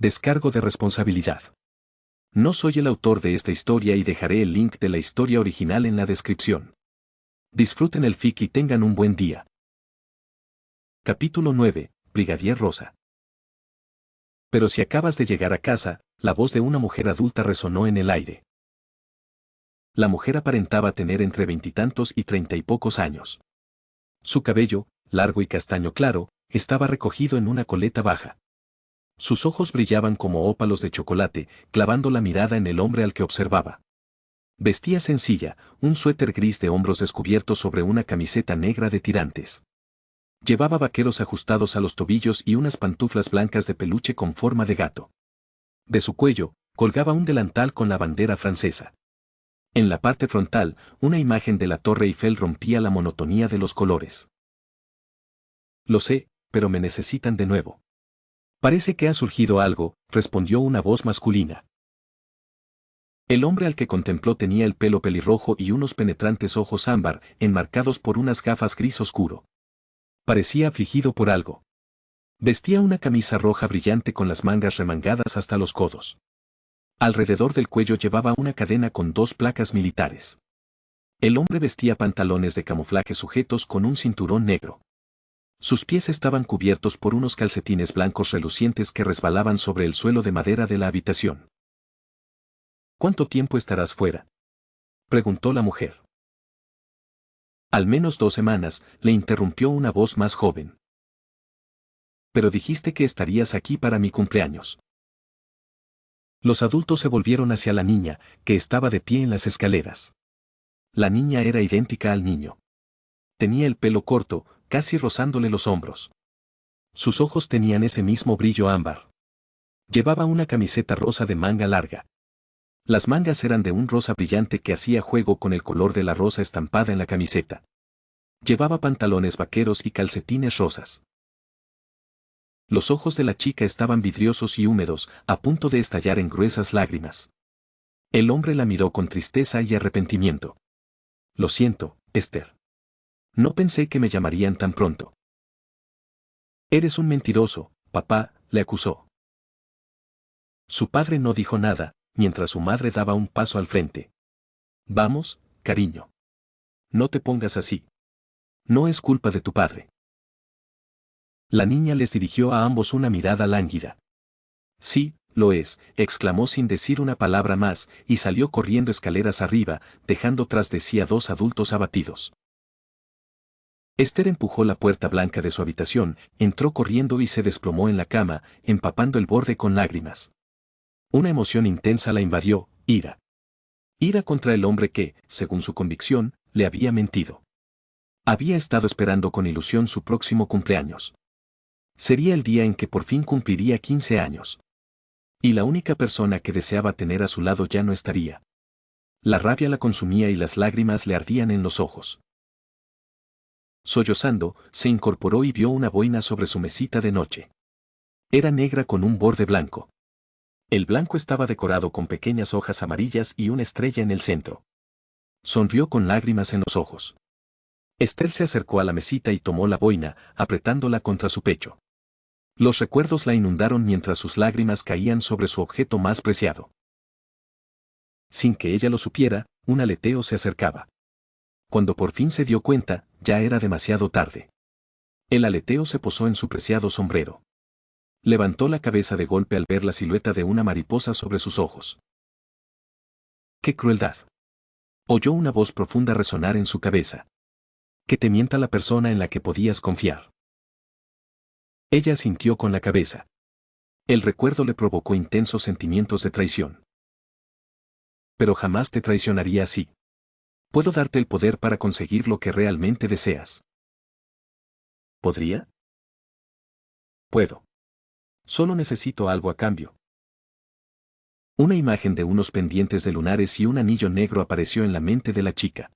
Descargo de responsabilidad. No soy el autor de esta historia y dejaré el link de la historia original en la descripción. Disfruten el fic y tengan un buen día. Capítulo 9. Brigadier Rosa. Pero si acabas de llegar a casa, la voz de una mujer adulta resonó en el aire. La mujer aparentaba tener entre veintitantos y 30 y pocos años. Su cabello, largo y castaño claro, estaba recogido en una coleta baja. Sus ojos brillaban como ópalos de chocolate, clavando la mirada en el hombre al que observaba. Vestía sencilla, un suéter gris de hombros descubiertos sobre una camiseta negra de tirantes. Llevaba vaqueros ajustados a los tobillos y unas pantuflas blancas de peluche con forma de gato. De su cuello, colgaba un delantal con la bandera francesa. En la parte frontal, una imagen de la Torre Eiffel rompía la monotonía de los colores. Lo sé, pero me necesitan de nuevo. Parece que ha surgido algo, respondió una voz masculina. El hombre al que contempló tenía el pelo pelirrojo y unos penetrantes ojos ámbar, enmarcados por unas gafas gris oscuro. Parecía afligido por algo. Vestía una camisa roja brillante con las mangas remangadas hasta los codos. Alrededor del cuello llevaba una cadena con 2 placas militares. El hombre vestía pantalones de camuflaje sujetos con un cinturón negro. Sus pies estaban cubiertos por unos calcetines blancos relucientes que resbalaban sobre el suelo de madera de la habitación. ¿Cuánto tiempo estarás fuera?, preguntó la mujer. Al menos 2 semanas, le interrumpió una voz más joven. Pero dijiste que estarías aquí para mi cumpleaños. Los adultos se volvieron hacia la niña, que estaba de pie en las escaleras. La niña era idéntica al niño. Tenía el pelo corto, casi rozándole los hombros. Sus ojos tenían ese mismo brillo ámbar. Llevaba una camiseta rosa de manga larga. Las mangas eran de un rosa brillante que hacía juego con el color de la rosa estampada en la camiseta. Llevaba pantalones vaqueros y calcetines rosas. Los ojos de la chica estaban vidriosos y húmedos, a punto de estallar en gruesas lágrimas. El hombre la miró con tristeza y arrepentimiento. Lo siento, Esther. No pensé que me llamarían tan pronto. Eres un mentiroso, papá, le acusó. Su padre no dijo nada, mientras su madre daba un paso al frente. Vamos, cariño. No te pongas así. No es culpa de tu padre. La niña les dirigió a ambos una mirada lánguida. Sí, lo es, exclamó sin decir una palabra más, y salió corriendo escaleras arriba, dejando tras de sí a 2 adultos abatidos. Esther empujó la puerta blanca de su habitación, entró corriendo y se desplomó en la cama, empapando el borde con lágrimas. Una emoción intensa la invadió, ira. Ira contra el hombre que, según su convicción, le había mentido. Había estado esperando con ilusión su próximo cumpleaños. Sería el día en que por fin cumpliría 15 años. Y la única persona que deseaba tener a su lado ya no estaría. La rabia la consumía y las lágrimas le ardían en los ojos. Sollozando, se incorporó y vio una boina sobre su mesita de noche. Era negra con un borde blanco. El blanco estaba decorado con pequeñas hojas amarillas y una estrella en el centro. Sonrió con lágrimas en los ojos. Esther se acercó a la mesita y tomó la boina, apretándola contra su pecho. Los recuerdos la inundaron mientras sus lágrimas caían sobre su objeto más preciado. Sin que ella lo supiera, un aleteo se acercaba. Cuando por fin se dio cuenta, ya era demasiado tarde. El aleteo se posó en su preciado sombrero. Levantó la cabeza de golpe al ver la silueta de una mariposa sobre sus ojos. ¡Qué crueldad! Oyó una voz profunda resonar en su cabeza. Que te mienta la persona en la que podías confiar. Ella asintió con la cabeza. El recuerdo le provocó intensos sentimientos de traición. Pero jamás te traicionaría así. Puedo darte el poder para conseguir lo que realmente deseas. ¿Podría? Puedo. Solo necesito algo a cambio. Una imagen de unos pendientes de lunares y un anillo negro apareció en la mente de la chica.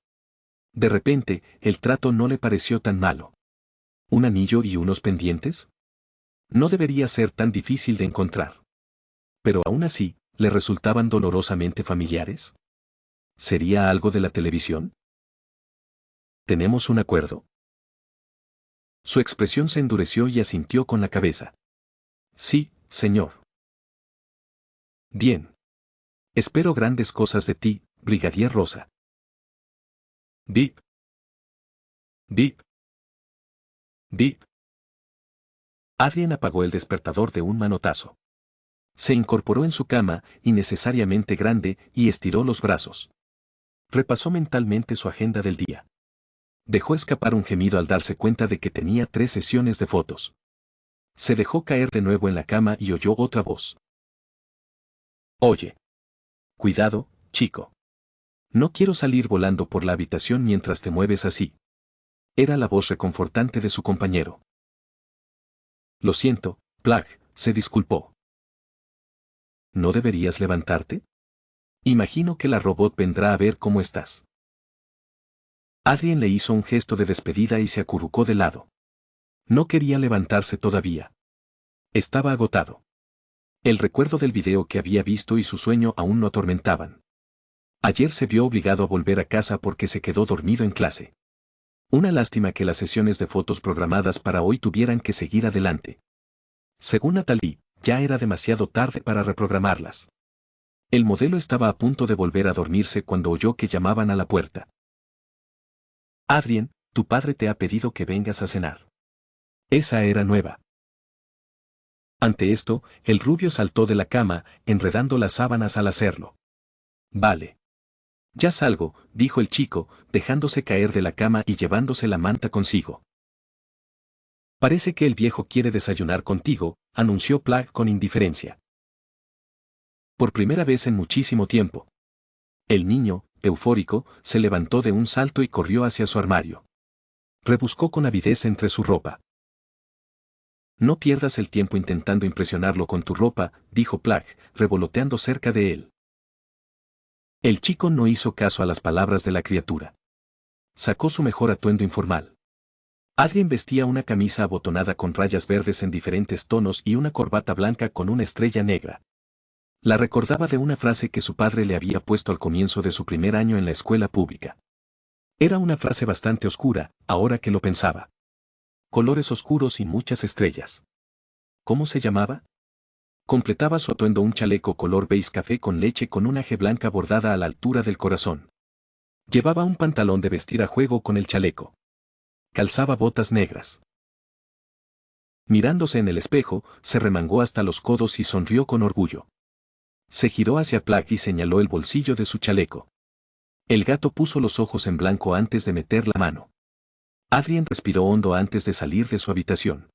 De repente, el trato no le pareció tan malo. ¿Un anillo y unos pendientes? No debería ser tan difícil de encontrar. Pero aún así, ¿le resultaban dolorosamente familiares? ¿Sería algo de la televisión? ¿Tenemos un acuerdo? Su expresión se endureció y asintió con la cabeza. Sí, señor. Bien. Espero grandes cosas de ti, Brigadier Rosa. Bip. Bip. Bip. Adrien apagó el despertador de un manotazo. Se incorporó en su cama, innecesariamente grande, y estiró los brazos. Repasó mentalmente su agenda del día. Dejó escapar un gemido al darse cuenta de que tenía 3 sesiones de fotos. Se dejó caer de nuevo en la cama y oyó otra voz. Oye. Cuidado, chico. No quiero salir volando por la habitación mientras te mueves así. Era la voz reconfortante de su compañero. Lo siento, Plug, se disculpó. ¿No deberías levantarte? Imagino que la robot vendrá a ver cómo estás. Adrien le hizo un gesto de despedida y se acurrucó de lado. No quería levantarse todavía. Estaba agotado. El recuerdo del video que había visto y su sueño aún lo atormentaban. Ayer se vio obligado a volver a casa porque se quedó dormido en clase. Una lástima que las sesiones de fotos programadas para hoy tuvieran que seguir adelante. Según Natalie, ya era demasiado tarde para reprogramarlas. El modelo estaba a punto de volver a dormirse cuando oyó que llamaban a la puerta. Adrien, tu padre te ha pedido que vengas a cenar. Esa era nueva. Ante esto, el rubio saltó de la cama, enredando las sábanas al hacerlo. Vale. Ya salgo, dijo el chico, dejándose caer de la cama y llevándose la manta consigo. Parece que el viejo quiere desayunar contigo, anunció Plug con indiferencia. Por primera vez en muchísimo tiempo. El niño, eufórico, se levantó de un salto y corrió hacia su armario. Rebuscó con avidez entre su ropa. No pierdas el tiempo intentando impresionarlo con tu ropa, dijo Plug, revoloteando cerca de él. El chico no hizo caso a las palabras de la criatura. Sacó su mejor atuendo informal. Adrien vestía una camisa abotonada con rayas verdes en diferentes tonos y una corbata blanca con una estrella negra. La recordaba de una frase que su padre le había puesto al comienzo de su primer año en la escuela pública. Era una frase bastante oscura, ahora que lo pensaba. Colores oscuros y muchas estrellas. ¿Cómo se llamaba? Completaba su atuendo un chaleco color beige café con leche con una G blanca bordada a la altura del corazón. Llevaba un pantalón de vestir a juego con el chaleco. Calzaba botas negras. Mirándose en el espejo, se remangó hasta los codos y sonrió con orgullo. Se giró hacia Plug y señaló el bolsillo de su chaleco. El gato puso los ojos en blanco antes de meter la mano. Adrien respiró hondo antes de salir de su habitación.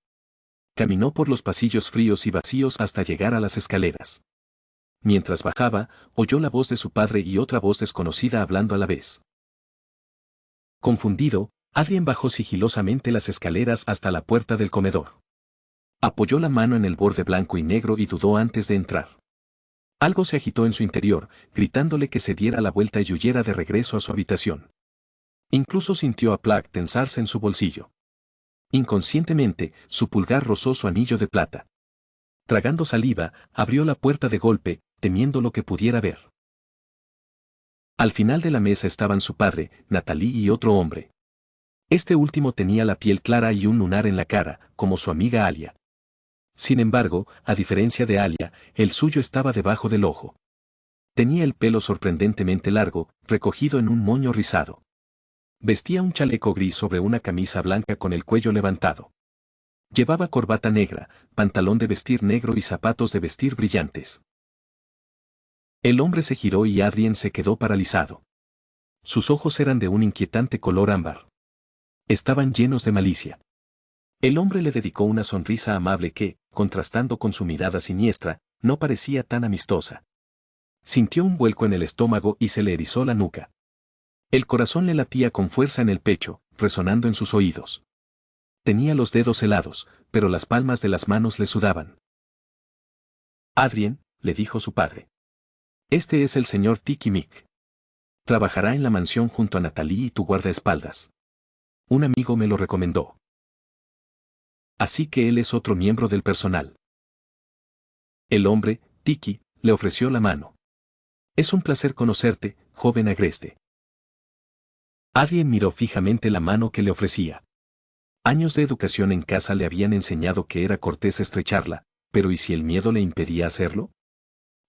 Caminó por los pasillos fríos y vacíos hasta llegar a las escaleras. Mientras bajaba, oyó la voz de su padre y otra voz desconocida hablando a la vez. Confundido, Adrien bajó sigilosamente las escaleras hasta la puerta del comedor. Apoyó la mano en el borde blanco y negro y dudó antes de entrar. Algo se agitó en su interior, gritándole que se diera la vuelta y huyera de regreso a su habitación. Incluso sintió a Plug tensarse en su bolsillo. Inconscientemente, su pulgar rozó su anillo de plata. Tragando saliva, abrió la puerta de golpe, temiendo lo que pudiera ver. Al final de la mesa estaban su padre, Natalie y otro hombre. Este último tenía la piel clara y un lunar en la cara, como su amiga Alia. Sin embargo, a diferencia de Alia, el suyo estaba debajo del ojo. Tenía el pelo sorprendentemente largo, recogido en un moño rizado. Vestía un chaleco gris sobre una camisa blanca con el cuello levantado. Llevaba corbata negra, pantalón de vestir negro y zapatos de vestir brillantes. El hombre se giró y Adrien se quedó paralizado. Sus ojos eran de un inquietante color ámbar. Estaban llenos de malicia. El hombre le dedicó una sonrisa amable que, contrastando con su mirada siniestra, no parecía tan amistosa. Sintió un vuelco en el estómago y se le erizó la nuca. El corazón le latía con fuerza en el pecho, resonando en sus oídos. Tenía los dedos helados, pero las palmas de las manos le sudaban. Adrien, le dijo su padre. Este es el señor Tiki Mick. Trabajará en la mansión junto a Natalie y tu guardaespaldas. Un amigo me lo recomendó. Así que él es otro miembro del personal. El hombre, Tiki, le ofreció la mano. Es un placer conocerte, joven agreste. Adrien miró fijamente la mano que le ofrecía. Años de educación en casa le habían enseñado que era cortés estrecharla, pero ¿y si el miedo le impedía hacerlo?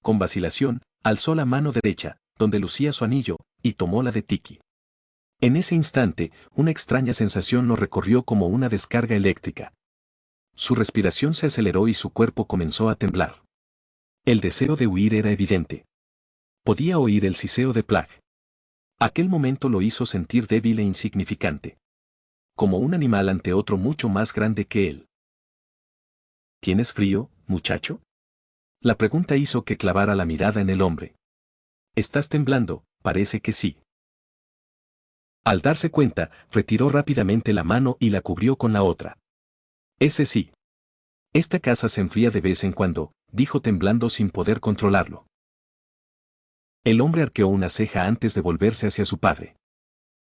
Con vacilación, alzó la mano derecha, donde lucía su anillo, y tomó la de Tiki. En ese instante, una extraña sensación lo recorrió como una descarga eléctrica. Su respiración se aceleró y su cuerpo comenzó a temblar. El deseo de huir era evidente. Podía oír el siseo de Plag. Aquel momento lo hizo sentir débil e insignificante. Como un animal ante otro mucho más grande que él. ¿Tienes frío, muchacho? La pregunta hizo que clavara la mirada en el hombre. ¿Estás temblando? Parece que sí. Al darse cuenta, retiró rápidamente la mano y la cubrió con la otra. Ese sí. Esta casa se enfría de vez en cuando, dijo temblando sin poder controlarlo. El hombre arqueó una ceja antes de volverse hacia su padre.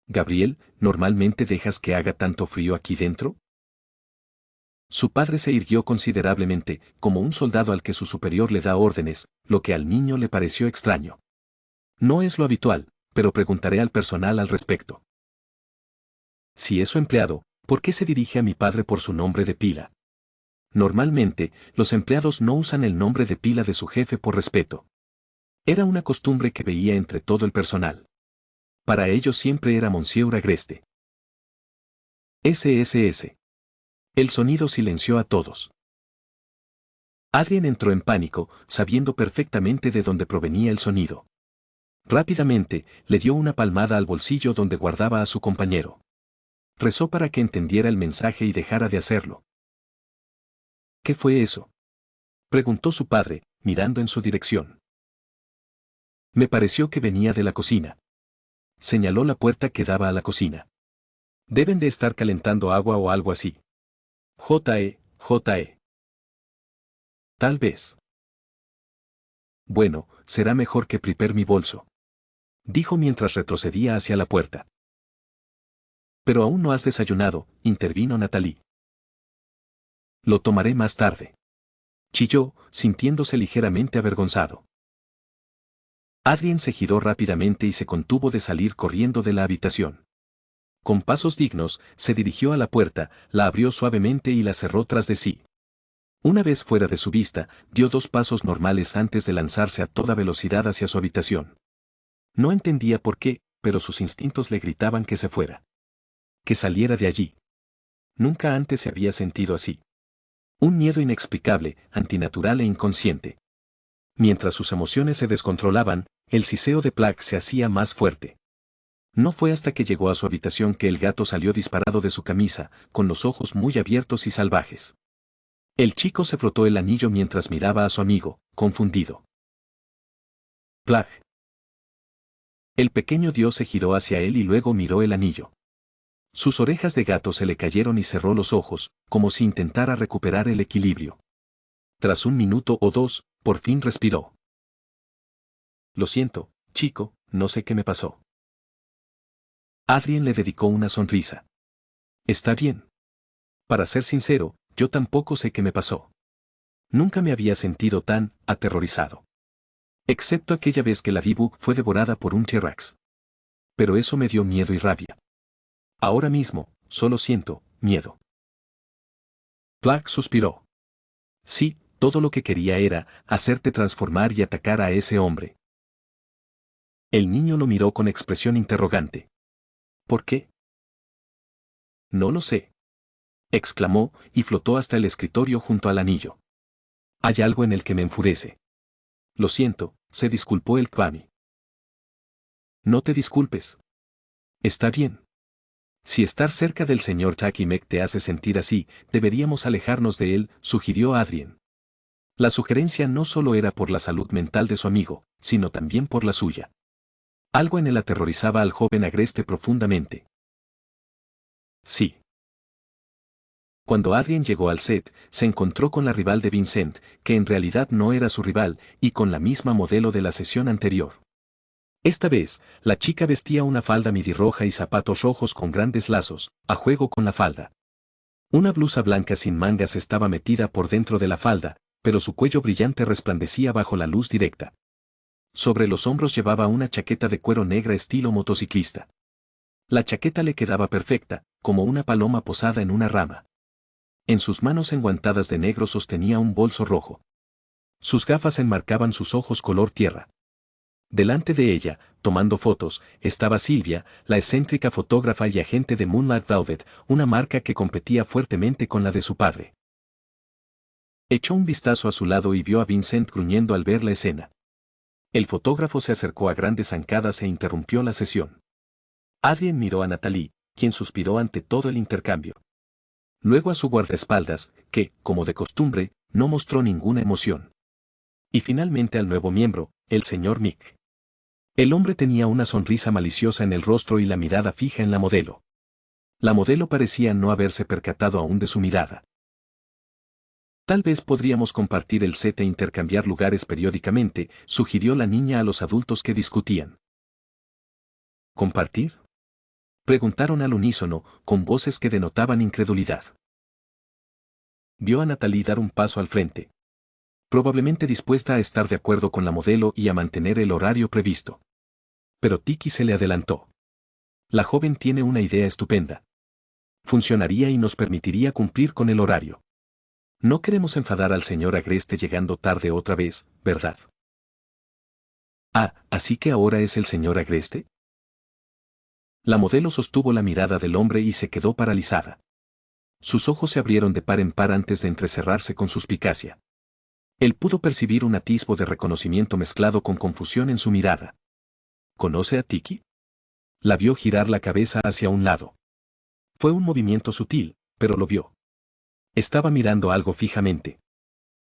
Gabriel, ¿normalmente dejas que haga tanto frío aquí dentro? Su padre se irguió considerablemente, como un soldado al que su superior le da órdenes, lo que al niño le pareció extraño. No es lo habitual, pero preguntaré al personal al respecto. Si es su empleado, ¿por qué se dirige a mi padre por su nombre de pila? Normalmente, los empleados no usan el nombre de pila de su jefe por respeto. Era una costumbre que veía entre todo el personal. Para ellos siempre era Monsieur Agreste. SSS. El sonido silenció a todos. Adrien entró en pánico, sabiendo perfectamente de dónde provenía el sonido. Rápidamente, le dio una palmada al bolsillo donde guardaba a su compañero. Rezó para que entendiera el mensaje y dejara de hacerlo. ¿Qué fue eso?, preguntó su padre, mirando en su dirección. Me pareció que venía de la cocina. Señaló la puerta que daba a la cocina. Deben de estar calentando agua o algo así. J.E. Tal vez. Bueno, será mejor que prepare mi bolso, dijo mientras retrocedía hacia la puerta. Pero aún no has desayunado, intervino Natalie. Lo tomaré más tarde. Chilló, sintiéndose ligeramente avergonzado. Adrien se giró rápidamente y se contuvo de salir corriendo de la habitación. Con pasos dignos, se dirigió a la puerta, la abrió suavemente y la cerró tras de sí. Una vez fuera de su vista, dio 2 pasos normales antes de lanzarse a toda velocidad hacia su habitación. No entendía por qué, pero sus instintos le gritaban que se fuera. Que saliera de allí. Nunca antes se había sentido así. Un miedo inexplicable, antinatural e inconsciente. Mientras sus emociones se descontrolaban, el siseo de Plag se hacía más fuerte. No fue hasta que llegó a su habitación que el gato salió disparado de su camisa, con los ojos muy abiertos y salvajes. El chico se frotó el anillo mientras miraba a su amigo, confundido. Plag. El pequeño dios se giró hacia él y luego miró el anillo. Sus orejas de gato se le cayeron y cerró los ojos, como si intentara recuperar el equilibrio. Tras 1 minuto o 2, por fin respiró. Lo siento, chico, no sé qué me pasó. Adrien le dedicó una sonrisa. Está bien. Para ser sincero, yo tampoco sé qué me pasó. Nunca me había sentido tan aterrorizado. Excepto aquella vez que la Dibu fue devorada por un T-Rex. Pero eso me dio miedo y rabia. Ahora mismo, solo siento miedo. Plag suspiró. Sí, todo lo que quería era hacerte transformar y atacar a ese hombre. El niño lo miró con expresión interrogante. ¿Por qué? No lo sé, exclamó y flotó hasta el escritorio junto al anillo. Hay algo en el que me enfurece. Lo siento, se disculpó el Kwami. No te disculpes. Está bien. Si estar cerca del señor Takimek te hace sentir así, deberíamos alejarnos de él, sugirió Adrien. La sugerencia no solo era por la salud mental de su amigo, sino también por la suya. Algo en él aterrorizaba al joven Agreste profundamente. Sí. Cuando Adrien llegó al set, se encontró con la rival de Vincent, que en realidad no era su rival, y con la misma modelo de la sesión anterior. Esta vez, la chica vestía una falda midi roja y zapatos rojos con grandes lazos, a juego con la falda. Una blusa blanca sin mangas estaba metida por dentro de la falda, pero su cuello brillante resplandecía bajo la luz directa. Sobre los hombros llevaba una chaqueta de cuero negra estilo motociclista. La chaqueta le quedaba perfecta, como una paloma posada en una rama. En sus manos enguantadas de negro sostenía un bolso rojo. Sus gafas enmarcaban sus ojos color tierra. Delante de ella, tomando fotos, estaba Silvia, la excéntrica fotógrafa y agente de Moonlight Velvet, una marca que competía fuertemente con la de su padre. Echó un vistazo a su lado y vio a Vincent gruñendo al ver la escena. El fotógrafo se acercó a grandes zancadas e interrumpió la sesión. Adrien miró a Natalie, quien suspiró ante todo el intercambio. Luego a su guardaespaldas, que, como de costumbre, no mostró ninguna emoción. Y finalmente al nuevo miembro, el señor Mick. El hombre tenía una sonrisa maliciosa en el rostro y la mirada fija en la modelo. La modelo parecía no haberse percatado aún de su mirada. Tal vez podríamos compartir el set e intercambiar lugares periódicamente, sugirió la niña a los adultos que discutían. ¿Compartir?, preguntaron al unísono, con voces que denotaban incredulidad. Vio a Natalie dar un paso al frente. Probablemente dispuesta a estar de acuerdo con la modelo y a mantener el horario previsto. Pero Tiki se le adelantó. La joven tiene una idea estupenda. Funcionaría y nos permitiría cumplir con el horario. No queremos enfadar al señor Agreste llegando tarde otra vez, ¿verdad? Ah, ¿así que ahora es el señor Agreste? La modelo sostuvo la mirada del hombre y se quedó paralizada. Sus ojos se abrieron de par en par antes de entrecerrarse con suspicacia. Él pudo percibir un atisbo de reconocimiento mezclado con confusión en su mirada. ¿Conoce a Tiki? La vio girar la cabeza hacia un lado. Fue un movimiento sutil, pero lo vio. Estaba mirando algo fijamente.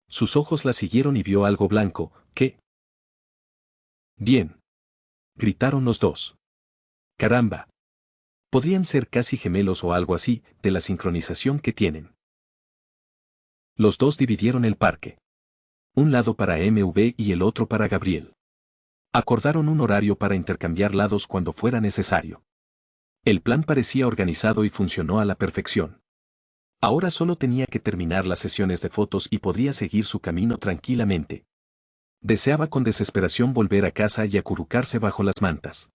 Sus ojos la siguieron y vio algo blanco, ¿qué? Bien. Gritaron los dos. Caramba. Podrían ser casi gemelos o algo así, de la sincronización que tienen. Los dos dividieron el parque. Un lado para MV y el otro para Gabriel. Acordaron un horario para intercambiar lados cuando fuera necesario. El plan parecía organizado y funcionó a la perfección. Ahora solo tenía que terminar las sesiones de fotos y podría seguir su camino tranquilamente. Deseaba con desesperación volver a casa y acurrucarse bajo las mantas.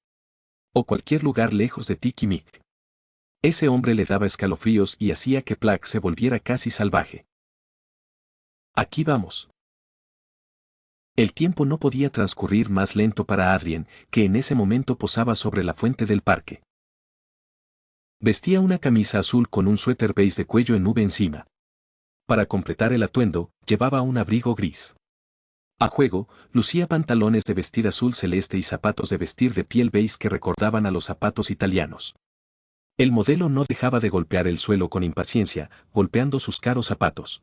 O cualquier lugar lejos de Tiki Mick. Ese hombre le daba escalofríos y hacía que Plaque se volviera casi salvaje. Aquí vamos. El tiempo no podía transcurrir más lento para Adrien, que en ese momento posaba sobre la fuente del parque. Vestía una camisa azul con un suéter beige de cuello en V encima. Para completar el atuendo, llevaba un abrigo gris. A juego, lucía pantalones de vestir azul celeste y zapatos de vestir de piel beige que recordaban a los zapatos italianos. El modelo no dejaba de golpear el suelo con impaciencia, golpeando sus caros zapatos.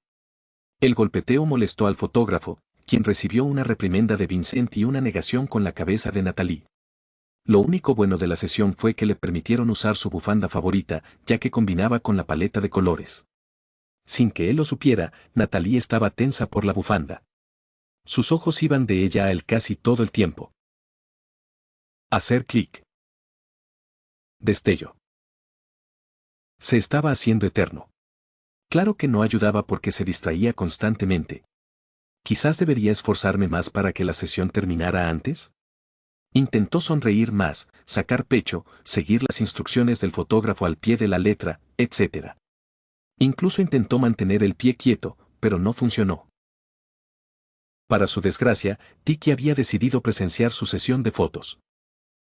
El golpeteo molestó al fotógrafo, quien recibió una reprimenda de Vincent y una negación con la cabeza de Natalie. Lo único bueno de la sesión fue que le permitieron usar su bufanda favorita, ya que combinaba con la paleta de colores. Sin que él lo supiera, Natalie estaba tensa por la bufanda. Sus ojos iban de ella a él casi todo el tiempo. Hacer clic. Destello. Se estaba haciendo eterno. Claro que no ayudaba porque se distraía constantemente. Quizás debería esforzarme más para que la sesión terminara antes. Intentó sonreír más, sacar pecho, seguir las instrucciones del fotógrafo al pie de la letra, etc. Incluso intentó mantener el pie quieto, pero no funcionó. Para su desgracia, Tiki había decidido presenciar su sesión de fotos.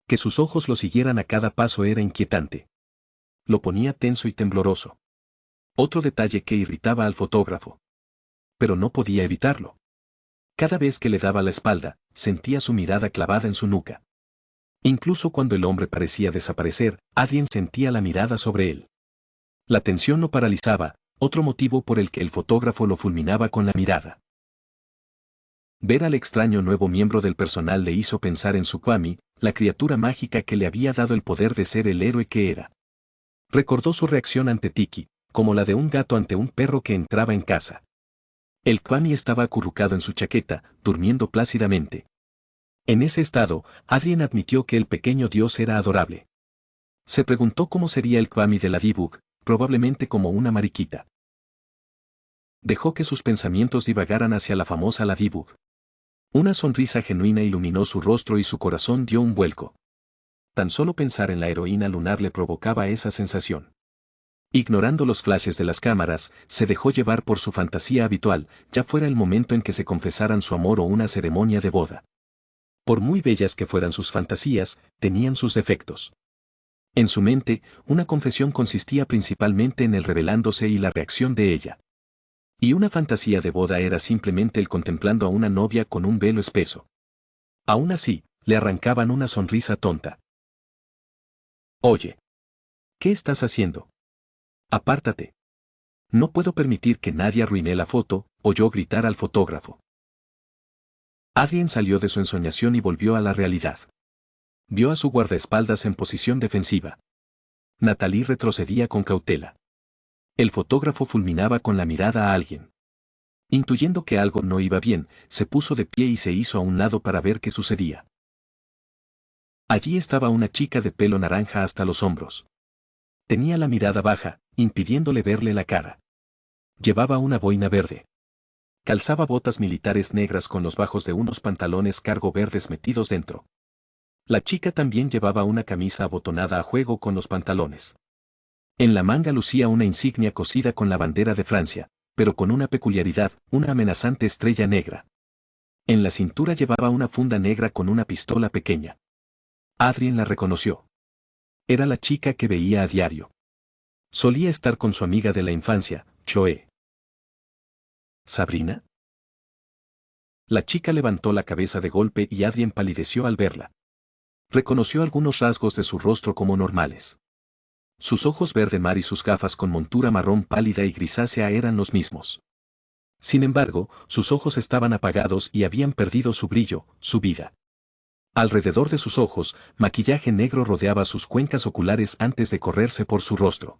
Que sus ojos lo siguieran a cada paso era inquietante. Lo ponía tenso y tembloroso. Otro detalle que irritaba al fotógrafo. Pero no podía evitarlo. Cada vez que le daba la espalda, sentía su mirada clavada en su nuca. Incluso cuando el hombre parecía desaparecer, Adrien sentía la mirada sobre él. La tensión lo paralizaba, otro motivo por el que el fotógrafo lo fulminaba con la mirada. Ver al extraño nuevo miembro del personal le hizo pensar en su Kwami, la criatura mágica que le había dado el poder de ser el héroe que era. Recordó su reacción ante Tiki, como la de un gato ante un perro que entraba en casa. El Kwami estaba acurrucado en su chaqueta, durmiendo plácidamente. En ese estado, Adrien admitió que el pequeño dios era adorable. Se preguntó cómo sería el Kwami de Ladybug, probablemente como una mariquita. Dejó que sus pensamientos divagaran hacia la famosa Ladybug. Una sonrisa genuina iluminó su rostro y su corazón dio un vuelco. Tan solo pensar en la heroína lunar le provocaba esa sensación. Ignorando los flashes de las cámaras, se dejó llevar por su fantasía habitual, ya fuera el momento en que se confesaran su amor o una ceremonia de boda. Por muy bellas que fueran sus fantasías, tenían sus defectos. En su mente, una confesión consistía principalmente en el revelándose y la reacción de ella. Y una fantasía de boda era simplemente el contemplando a una novia con un velo espeso. Aún así, le arrancaban una sonrisa tonta. Oye, ¿qué estás haciendo? Apártate. No puedo permitir que nadie arruine la foto, oyó gritar al fotógrafo. Adrien salió de su ensoñación y volvió a la realidad. Vio a su guardaespaldas en posición defensiva. Natalie retrocedía con cautela. El fotógrafo fulminaba con la mirada a alguien. Intuyendo que algo no iba bien, se puso de pie y se hizo a un lado para ver qué sucedía. Allí estaba una chica de pelo naranja hasta los hombros. Tenía la mirada baja, impidiéndole verle la cara. Llevaba una boina verde. Calzaba botas militares negras con los bajos de unos pantalones cargo verdes metidos dentro. La chica también llevaba una camisa abotonada a juego con los pantalones. En la manga lucía una insignia cosida con la bandera de Francia, pero con una peculiaridad, una amenazante estrella negra. En la cintura llevaba una funda negra con una pistola pequeña. Adrien la reconoció. Era la chica que veía a diario. Solía estar con su amiga de la infancia, Choe. ¿Sabrina? La chica levantó la cabeza de golpe y Adrien palideció al verla. Reconoció algunos rasgos de su rostro como normales. Sus ojos verde mar y sus gafas con montura marrón pálida y grisácea eran los mismos. Sin embargo, sus ojos estaban apagados y habían perdido su brillo, su vida. Alrededor de sus ojos, maquillaje negro rodeaba sus cuencas oculares antes de correrse por su rostro.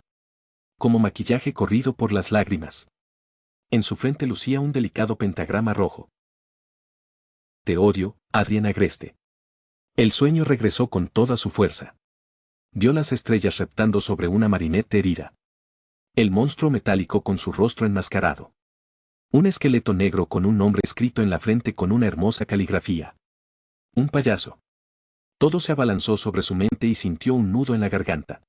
Como maquillaje corrido por las lágrimas. En su frente lucía un delicado pentagrama rojo. Te odio, Adrien Agreste. El sueño regresó con toda su fuerza. Vio las estrellas reptando sobre una marinette herida. El monstruo metálico con su rostro enmascarado. Un esqueleto negro con un nombre escrito en la frente con una hermosa caligrafía. Un payaso. Todo se abalanzó sobre su mente y sintió un nudo en la garganta.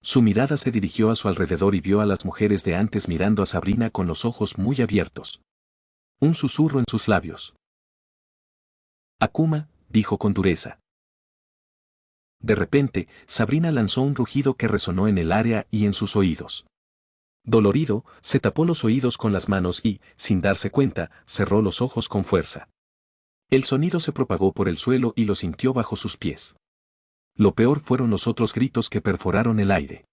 Su mirada se dirigió a su alrededor y vio a las mujeres de antes mirando a Sabrina con los ojos muy abiertos. Un susurro en sus labios. Akuma, dijo con dureza. De repente, Sabrina lanzó un rugido que resonó en el área y en sus oídos. Dolorido, se tapó los oídos con las manos y, sin darse cuenta, cerró los ojos con fuerza. El sonido se propagó por el suelo y lo sintió bajo sus pies. Lo peor fueron los otros gritos que perforaron el aire.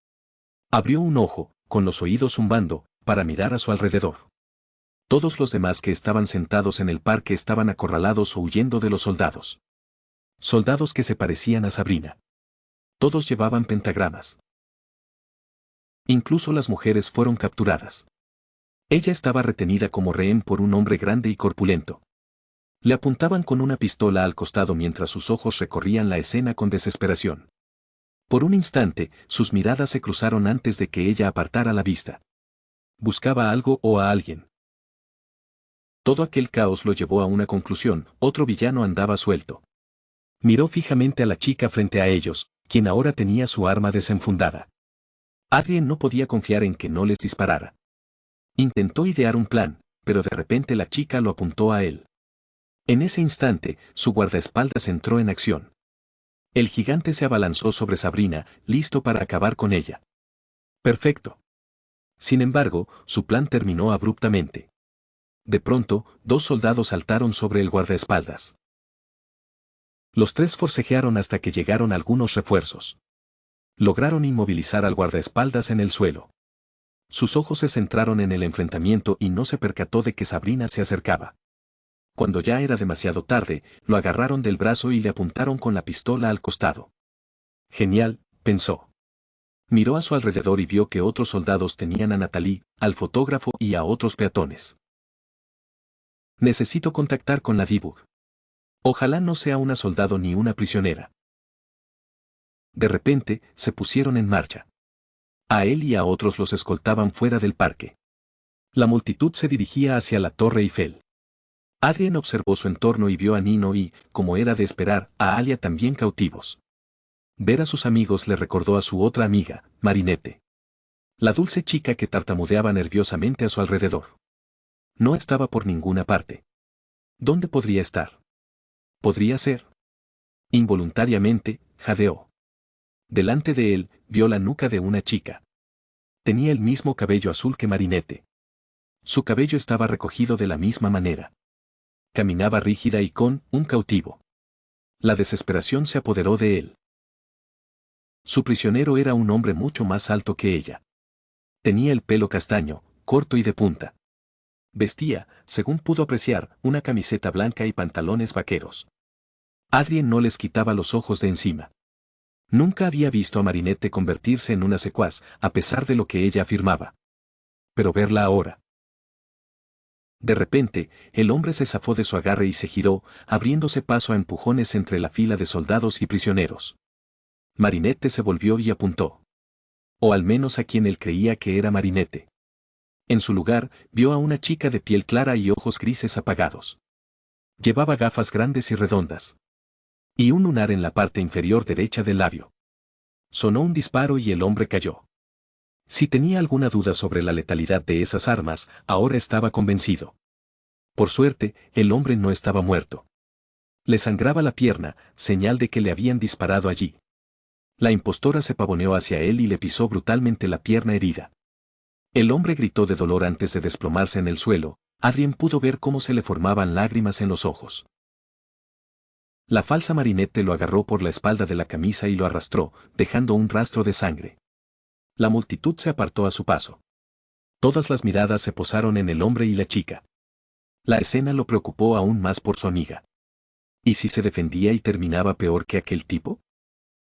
Abrió un ojo, con los oídos zumbando, para mirar a su alrededor. Todos los demás que estaban sentados en el parque estaban acorralados o huyendo de los soldados. Soldados que se parecían a Sabrina. Todos llevaban pentagramas. Incluso las mujeres fueron capturadas. Ella estaba retenida como rehén por un hombre grande y corpulento. Le apuntaban con una pistola al costado mientras sus ojos recorrían la escena con desesperación. Por un instante, sus miradas se cruzaron antes de que ella apartara la vista. Buscaba algo o a alguien. Todo aquel caos lo llevó a una conclusión: otro villano andaba suelto. Miró fijamente a la chica frente a ellos, quien ahora tenía su arma desenfundada. Adrien no podía confiar en que no les disparara. Intentó idear un plan, pero de repente la chica lo apuntó a él. En ese instante, su guardaespaldas entró en acción. El gigante se abalanzó sobre Sabrina, listo para acabar con ella. Perfecto. Sin embargo, su plan terminó abruptamente. De pronto, dos soldados saltaron sobre el guardaespaldas. Los tres forcejearon hasta que llegaron algunos refuerzos. Lograron inmovilizar al guardaespaldas en el suelo. Sus ojos se centraron en el enfrentamiento y no se percató de que Sabrina se acercaba. Cuando ya era demasiado tarde, lo agarraron del brazo y le apuntaron con la pistola al costado. Genial, pensó. Miró a su alrededor y vio que otros soldados tenían a Natalie, al fotógrafo y a otros peatones. Necesito contactar con la Dibug. Ojalá no sea una soldado ni una prisionera. De repente, se pusieron en marcha. A él y a otros los escoltaban fuera del parque. La multitud se dirigía hacia la Torre Eiffel. Adrien observó su entorno y vio a Nino y, como era de esperar, a Alia también cautivos. Ver a sus amigos le recordó a su otra amiga, Marinette. La dulce chica que tartamudeaba nerviosamente a su alrededor. No estaba por ninguna parte. ¿Dónde podría estar? ¿Podría ser? Involuntariamente, jadeó. Delante de él, vio la nuca de una chica. Tenía el mismo cabello azul que Marinette. Su cabello estaba recogido de la misma manera. Caminaba rígida y con un cautivo. La desesperación se apoderó de él. Su prisionero era un hombre mucho más alto que ella. Tenía el pelo castaño, corto y de punta. Vestía, según pudo apreciar, una camiseta blanca y pantalones vaqueros. Adrien no les quitaba los ojos de encima. Nunca había visto a Marinette convertirse en una secuaz, a pesar de lo que ella afirmaba. Pero verla ahora. De repente, el hombre se zafó de su agarre y se giró, abriéndose paso a empujones entre la fila de soldados y prisioneros. Marinette se volvió y apuntó. O al menos a quien él creía que era Marinette. En su lugar, vio a una chica de piel clara y ojos grises apagados. Llevaba gafas grandes y redondas. Y un lunar en la parte inferior derecha del labio. Sonó un disparo y el hombre cayó. Si tenía alguna duda sobre la letalidad de esas armas, ahora estaba convencido. Por suerte, el hombre no estaba muerto. Le sangraba la pierna, señal de que le habían disparado allí. La impostora se pavoneó hacia él y le pisó brutalmente la pierna herida. El hombre gritó de dolor antes de desplomarse en el suelo. Adrien pudo ver cómo se le formaban lágrimas en los ojos. La falsa Marinette lo agarró por la espalda de la camisa y lo arrastró, dejando un rastro de sangre. La multitud se apartó a su paso. Todas las miradas se posaron en el hombre y la chica. La escena lo preocupó aún más por su amiga. ¿Y si se defendía y terminaba peor que aquel tipo?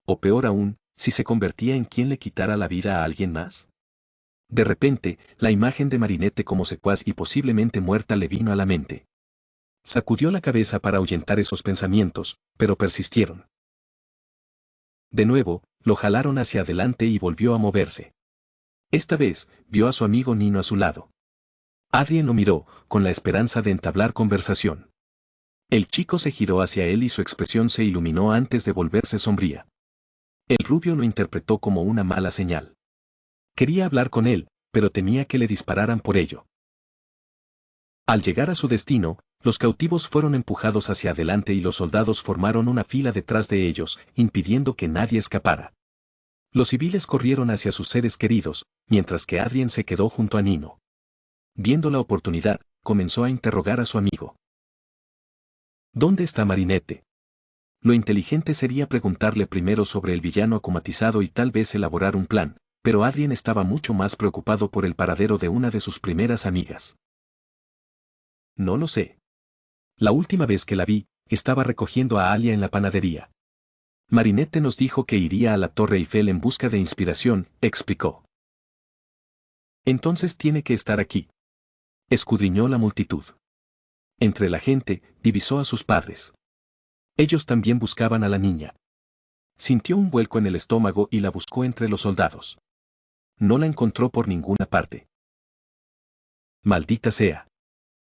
O peor aún, si se convertía en quien le quitara la vida a alguien más. De repente, la imagen de Marinette como secuaz y posiblemente muerta le vino a la mente. Sacudió la cabeza para ahuyentar esos pensamientos, pero persistieron. De nuevo, lo jalaron hacia adelante y volvió a moverse. Esta vez, vio a su amigo Nino a su lado. Adrien lo miró, con la esperanza de entablar conversación. El chico se giró hacia él y su expresión se iluminó antes de volverse sombría. El rubio lo interpretó como una mala señal. Quería hablar con él, pero temía que le dispararan por ello. Al llegar a su destino, los cautivos fueron empujados hacia adelante y los soldados formaron una fila detrás de ellos, impidiendo que nadie escapara. Los civiles corrieron hacia sus seres queridos, mientras que Adrien se quedó junto a Nino. Viendo la oportunidad, comenzó a interrogar a su amigo. ¿Dónde está Marinette? Lo inteligente sería preguntarle primero sobre el villano acomatizado y tal vez elaborar un plan, pero Adrien estaba mucho más preocupado por el paradero de una de sus primeras amigas. No lo sé. La última vez que la vi, estaba recogiendo a Alia en la panadería. Marinette nos dijo que iría a la Torre Eiffel en busca de inspiración, explicó. Entonces tiene que estar aquí. Escudriñó la multitud. Entre la gente, divisó a sus padres. Ellos también buscaban a la niña. Sintió un vuelco en el estómago y la buscó entre los soldados. No la encontró por ninguna parte. Maldita sea.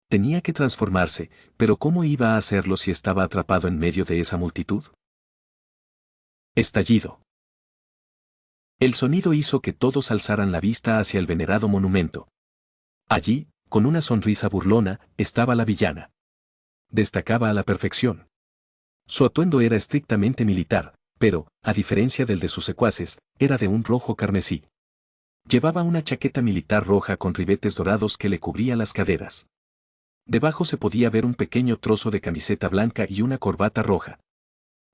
Tenía que transformarse, pero ¿cómo iba a hacerlo si estaba atrapado en medio de esa multitud? Estallido. El sonido hizo que todos alzaran la vista hacia el venerado monumento. Allí, con una sonrisa burlona, estaba la villana. Destacaba a la perfección. Su atuendo era estrictamente militar, pero, a diferencia del de sus secuaces, era de un rojo carmesí. Llevaba una chaqueta militar roja con ribetes dorados que le cubría las caderas. Debajo se podía ver un pequeño trozo de camiseta blanca y una corbata roja.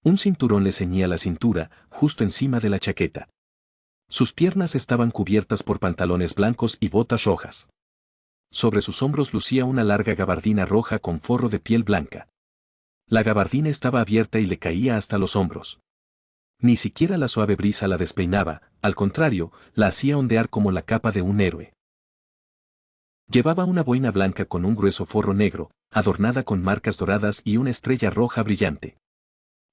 Un cinturón le ceñía la cintura, justo encima de la chaqueta. Sus piernas estaban cubiertas por pantalones blancos y botas rojas. Sobre sus hombros lucía una larga gabardina roja con forro de piel blanca. La gabardina estaba abierta y le caía hasta los hombros. Ni siquiera la suave brisa la despeinaba, al contrario, la hacía ondear como la capa de un héroe. Llevaba una boina blanca con un grueso forro negro, adornada con marcas doradas y una estrella roja brillante.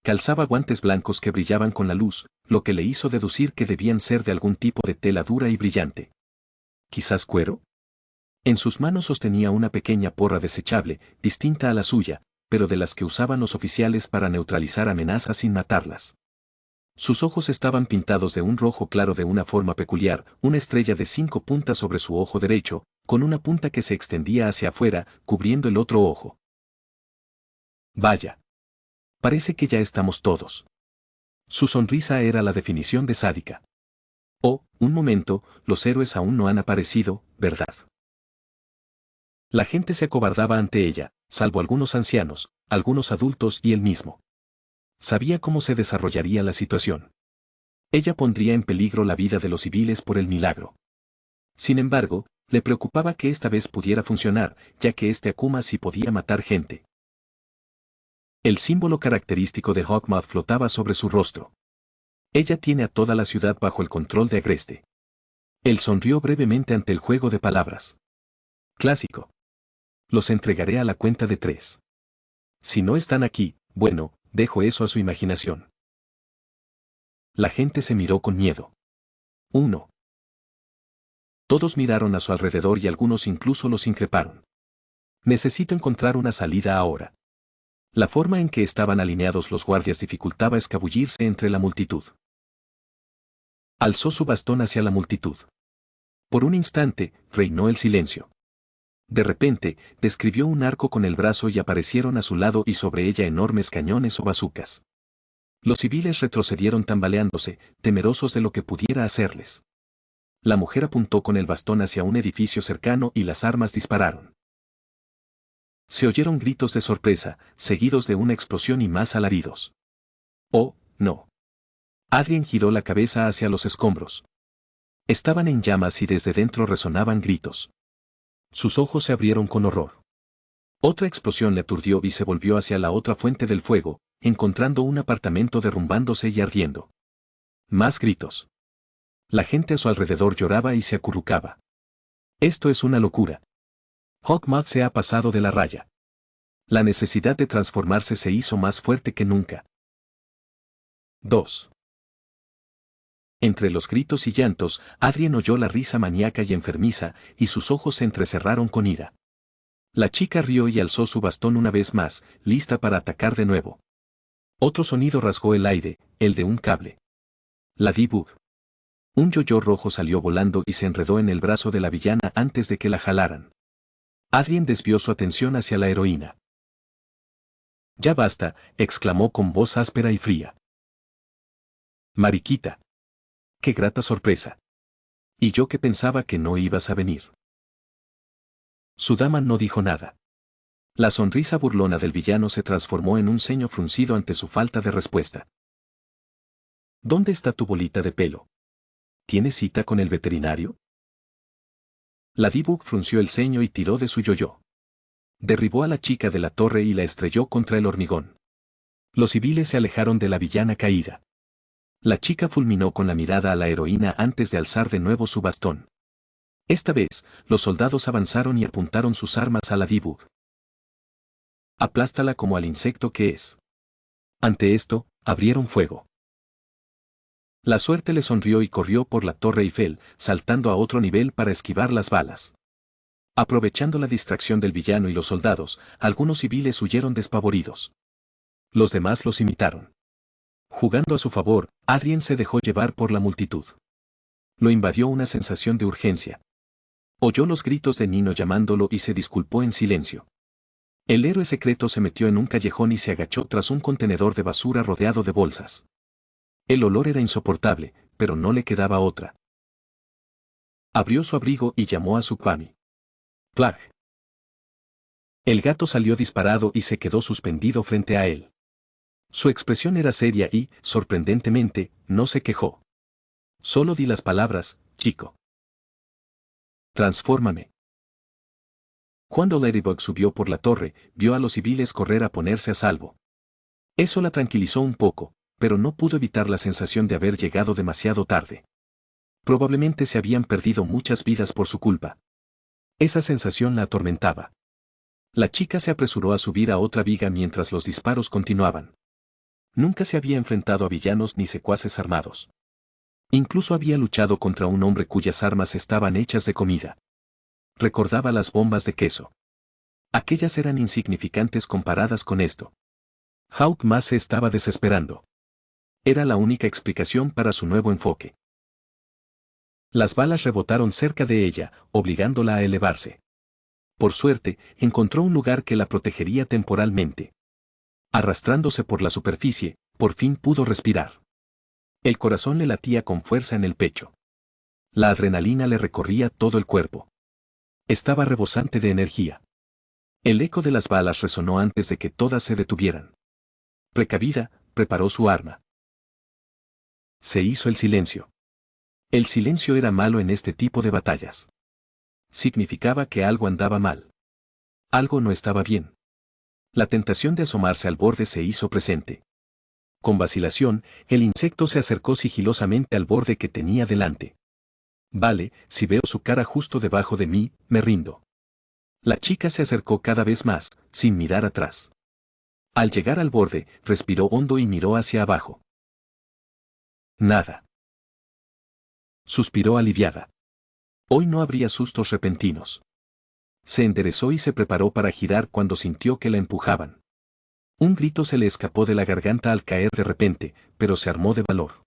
Calzaba guantes blancos que brillaban con la luz, lo que le hizo deducir que debían ser de algún tipo de tela dura y brillante. ¿Quizás cuero? En sus manos sostenía una pequeña porra desechable, distinta a la suya, pero de las que usaban los oficiales para neutralizar amenazas sin matarlas. Sus ojos estaban pintados de un rojo claro de una forma peculiar, una estrella de 5 puntas sobre su ojo derecho, con una punta que se extendía hacia afuera, cubriendo el otro ojo. Vaya. Parece que ya estamos todos. Su sonrisa era la definición de sádica. Oh, un momento, los héroes aún no han aparecido, ¿verdad? La gente se acobardaba ante ella, salvo algunos ancianos, algunos adultos y él mismo. Sabía cómo se desarrollaría la situación. Ella pondría en peligro la vida de los civiles por el milagro. Sin embargo, le preocupaba que esta vez pudiera funcionar, ya que este Akuma sí podía matar gente. El símbolo característico de Hawkmoth flotaba sobre su rostro. Ella tiene a toda la ciudad bajo el control de Agreste. Él sonrió brevemente ante el juego de palabras. Clásico. Los entregaré a la cuenta de 3. Si no están aquí, bueno, dejo eso a su imaginación. La gente se miró con miedo. 1. Todos miraron a su alrededor y algunos incluso los increparon. Necesito encontrar una salida ahora. La forma en que estaban alineados los guardias dificultaba escabullirse entre la multitud. Alzó su bastón hacia la multitud. Por un instante, reinó el silencio. De repente, describió un arco con el brazo y aparecieron a su lado y sobre ella enormes cañones o bazucas. Los civiles retrocedieron tambaleándose, temerosos de lo que pudiera hacerles. La mujer apuntó con el bastón hacia un edificio cercano y las armas dispararon. Se oyeron gritos de sorpresa, seguidos de una explosión y más alaridos. ¡Oh, no! Adrien giró la cabeza hacia los escombros. Estaban en llamas y desde dentro resonaban gritos. Sus ojos se abrieron con horror. Otra explosión le aturdió y se volvió hacia la otra fuente del fuego, encontrando un apartamento derrumbándose y ardiendo. Más gritos. La gente a su alrededor lloraba y se acurrucaba. Esto es una locura. Hawkmoth se ha pasado de la raya. La necesidad de transformarse se hizo más fuerte que nunca. 2. Entre los gritos y llantos, Adrien oyó la risa maníaca y enfermiza, y sus ojos se entrecerraron con ira. La chica rió y alzó su bastón una vez más, lista para atacar de nuevo. Otro sonido rasgó el aire, el de un cable. La D-Bug. Un yo-yo rojo salió volando y se enredó en el brazo de la villana antes de que la jalaran. Adrien desvió su atención hacia la heroína. «Ya basta», exclamó con voz áspera y fría. «Mariquita. Qué grata sorpresa. Y yo que pensaba que no ibas a venir». Su dama no dijo nada. La sonrisa burlona del villano se transformó en un ceño fruncido ante su falta de respuesta. «¿Dónde está tu bolita de pelo? ¿Tienes cita con el veterinario?» La D-Bug frunció el ceño y tiró de su yo-yo. Derribó a la chica de la torre y la estrelló contra el hormigón. Los civiles se alejaron de la villana caída. La chica fulminó con la mirada a la heroína antes de alzar de nuevo su bastón. Esta vez, los soldados avanzaron y apuntaron sus armas a la D-Bug. «Aplástala como al insecto que es». Ante esto, abrieron fuego. La suerte le sonrió y corrió por la Torre Eiffel, saltando a otro nivel para esquivar las balas. Aprovechando la distracción del villano y los soldados, algunos civiles huyeron despavoridos. Los demás los imitaron. Jugando a su favor, Adrien se dejó llevar por la multitud. Lo invadió una sensación de urgencia. Oyó los gritos de Nino llamándolo y se disculpó en silencio. El héroe secreto se metió en un callejón y se agachó tras un contenedor de basura rodeado de bolsas. El olor era insoportable, pero no le quedaba otra. Abrió su abrigo y llamó a su Kwami. Plag. El gato salió disparado y se quedó suspendido frente a él. Su expresión era seria y, sorprendentemente, no se quejó. Solo di las palabras, chico. Transfórmame. Cuando Ladybug subió por la torre, vio a los civiles correr a ponerse a salvo. Eso la tranquilizó un poco, pero no pudo evitar la sensación de haber llegado demasiado tarde. Probablemente se habían perdido muchas vidas por su culpa. Esa sensación la atormentaba. La chica se apresuró a subir a otra viga mientras los disparos continuaban. Nunca se había enfrentado a villanos ni secuaces armados. Incluso había luchado contra un hombre cuyas armas estaban hechas de comida. Recordaba las bombas de queso. Aquellas eran insignificantes comparadas con esto. Hawkmoth se estaba desesperando. Era la única explicación para su nuevo enfoque. Las balas rebotaron cerca de ella, obligándola a elevarse. Por suerte, encontró un lugar que la protegería temporalmente. Arrastrándose por la superficie, por fin pudo respirar. El corazón le latía con fuerza en el pecho. La adrenalina le recorría todo el cuerpo. Estaba rebosante de energía. El eco de las balas resonó antes de que todas se detuvieran. Precavida, preparó su arma. Se hizo el silencio. El silencio era malo en este tipo de batallas. Significaba que algo andaba mal. Algo no estaba bien. La tentación de asomarse al borde se hizo presente. Con vacilación, el insecto se acercó sigilosamente al borde que tenía delante. Vale, si veo su cara justo debajo de mí, me rindo. La chica se acercó cada vez más, sin mirar atrás. Al llegar al borde, respiró hondo y miró hacia abajo. Nada. Suspiró aliviada. Hoy no habría sustos repentinos. Se enderezó y se preparó para girar cuando sintió que la empujaban. Un grito se le escapó de la garganta al caer de repente, pero se armó de valor.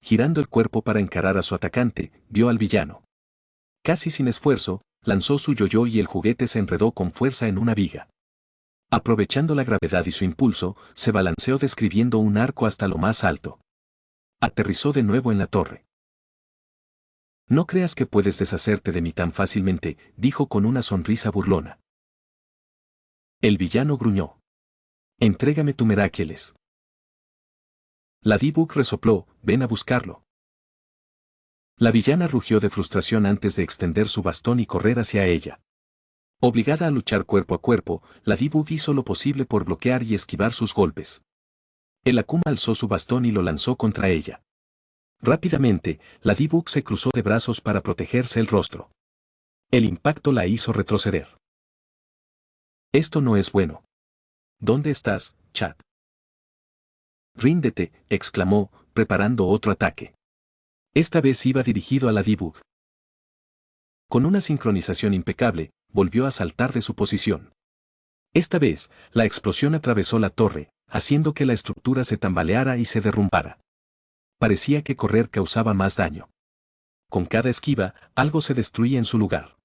Girando el cuerpo para encarar a su atacante, vio al villano. Casi sin esfuerzo, lanzó su yoyo y el juguete se enredó con fuerza en una viga. Aprovechando la gravedad y su impulso, se balanceó describiendo un arco hasta lo más alto. Aterrizó de nuevo en la torre. No creas que puedes deshacerte de mí tan fácilmente, dijo con una sonrisa burlona. El villano gruñó. Entrégame tu Meráqueles. Ladybug resopló, ven a buscarlo. La villana rugió de frustración antes de extender su bastón y correr hacia ella. Obligada a luchar cuerpo a cuerpo, Ladybug hizo lo posible por bloquear y esquivar sus golpes. El Akuma alzó su bastón y lo lanzó contra ella. Rápidamente, Ladybug se cruzó de brazos para protegerse el rostro. El impacto la hizo retroceder. Esto no es bueno. ¿Dónde estás, Chad? Ríndete, exclamó, preparando otro ataque. Esta vez iba dirigido a Ladybug. Con una sincronización impecable, volvió a saltar de su posición. Esta vez, la explosión atravesó la torre, haciendo que la estructura se tambaleara y se derrumbara. Parecía que correr causaba más daño. Con cada esquiva, algo se destruía en su lugar.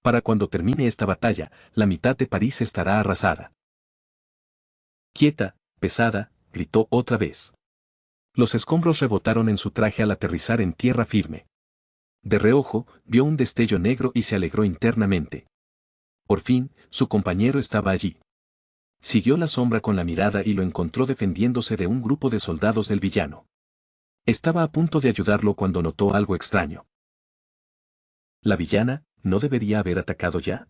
Para cuando termine esta batalla, la mitad de París estará arrasada. Quieta, pesada, gritó otra vez. Los escombros rebotaron en su traje al aterrizar en tierra firme. De reojo, vio un destello negro y se alegró internamente. Por fin, su compañero estaba allí. Siguió la sombra con la mirada y lo encontró defendiéndose de un grupo de soldados del villano. Estaba a punto de ayudarlo cuando notó algo extraño. ¿La villana no debería haber atacado ya?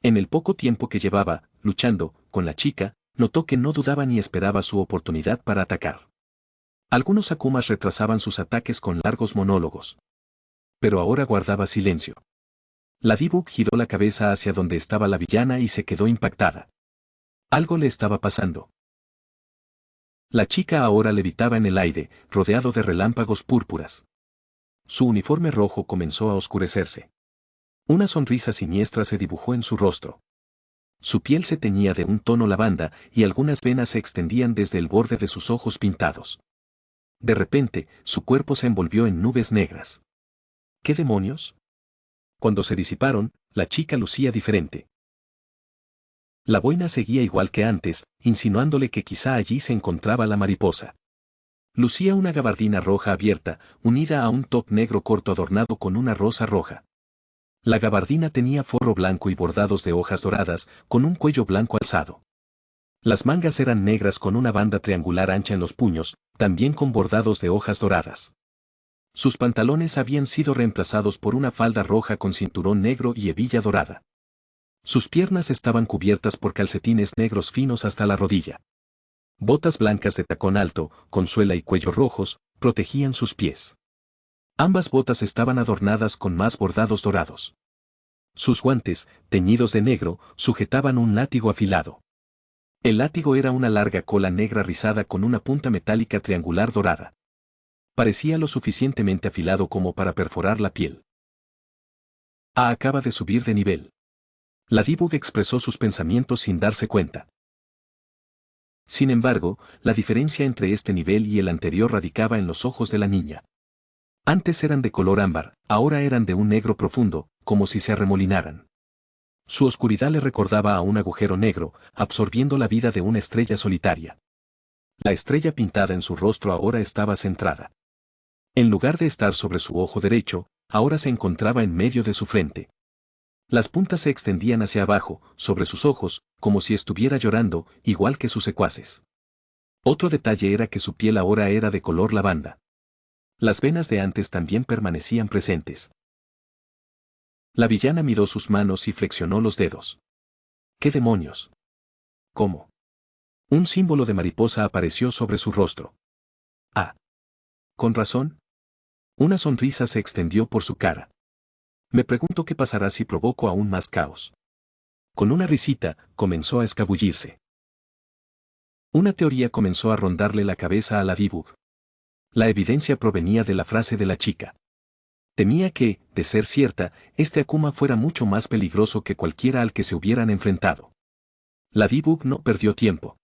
En el poco tiempo que llevaba, luchando, con la chica, notó que no dudaba ni esperaba su oportunidad para atacar. Algunos Akumas retrasaban sus ataques con largos monólogos. Pero ahora guardaba silencio. Ladybug giró la cabeza hacia donde estaba la villana y se quedó impactada. Algo le estaba pasando. La chica ahora levitaba en el aire, rodeado de relámpagos púrpuras. Su uniforme rojo comenzó a oscurecerse. Una sonrisa siniestra se dibujó en su rostro. Su piel se teñía de un tono lavanda y algunas venas se extendían desde el borde de sus ojos pintados. De repente, su cuerpo se envolvió en nubes negras. ¿Qué demonios? Cuando se disiparon, la chica lucía diferente. La boina seguía igual que antes, insinuándole que quizá allí se encontraba la mariposa. Lucía una gabardina roja abierta, unida a un top negro corto adornado con una rosa roja. La gabardina tenía forro blanco y bordados de hojas doradas, con un cuello blanco alzado. Las mangas eran negras con una banda triangular ancha en los puños, también con bordados de hojas doradas. Sus pantalones habían sido reemplazados por una falda roja con cinturón negro y hebilla dorada. Sus piernas estaban cubiertas por calcetines negros finos hasta la rodilla. Botas blancas de tacón alto, con suela y cuello rojos, protegían sus pies. Ambas botas estaban adornadas con más bordados dorados. Sus guantes, teñidos de negro, sujetaban un látigo afilado. El látigo era una larga cola negra rizada con una punta metálica triangular dorada. Parecía lo suficientemente afilado como para perforar la piel. Acaba de subir de nivel. Ladybug expresó sus pensamientos sin darse cuenta. Sin embargo, la diferencia entre este nivel y el anterior radicaba en los ojos de la niña. Antes eran de color ámbar, ahora eran de un negro profundo, como si se arremolinaran. Su oscuridad le recordaba a un agujero negro, absorbiendo la vida de una estrella solitaria. La estrella pintada en su rostro ahora estaba centrada. En lugar de estar sobre su ojo derecho, ahora se encontraba en medio de su frente. Las puntas se extendían hacia abajo, sobre sus ojos, como si estuviera llorando, igual que sus secuaces. Otro detalle era que su piel ahora era de color lavanda. Las venas de antes también permanecían presentes. La villana miró sus manos y flexionó los dedos. ¿Qué demonios? ¿Cómo? Un símbolo de mariposa apareció sobre su rostro. Ah. Con razón. Una sonrisa se extendió por su cara. Me pregunto qué pasará si provoco aún más caos. Con una risita, comenzó a escabullirse. Una teoría comenzó a rondarle la cabeza a Ladybug. La evidencia provenía de la frase de la chica. Temía que, de ser cierta, este Akuma fuera mucho más peligroso que cualquiera al que se hubieran enfrentado. Ladybug no perdió tiempo.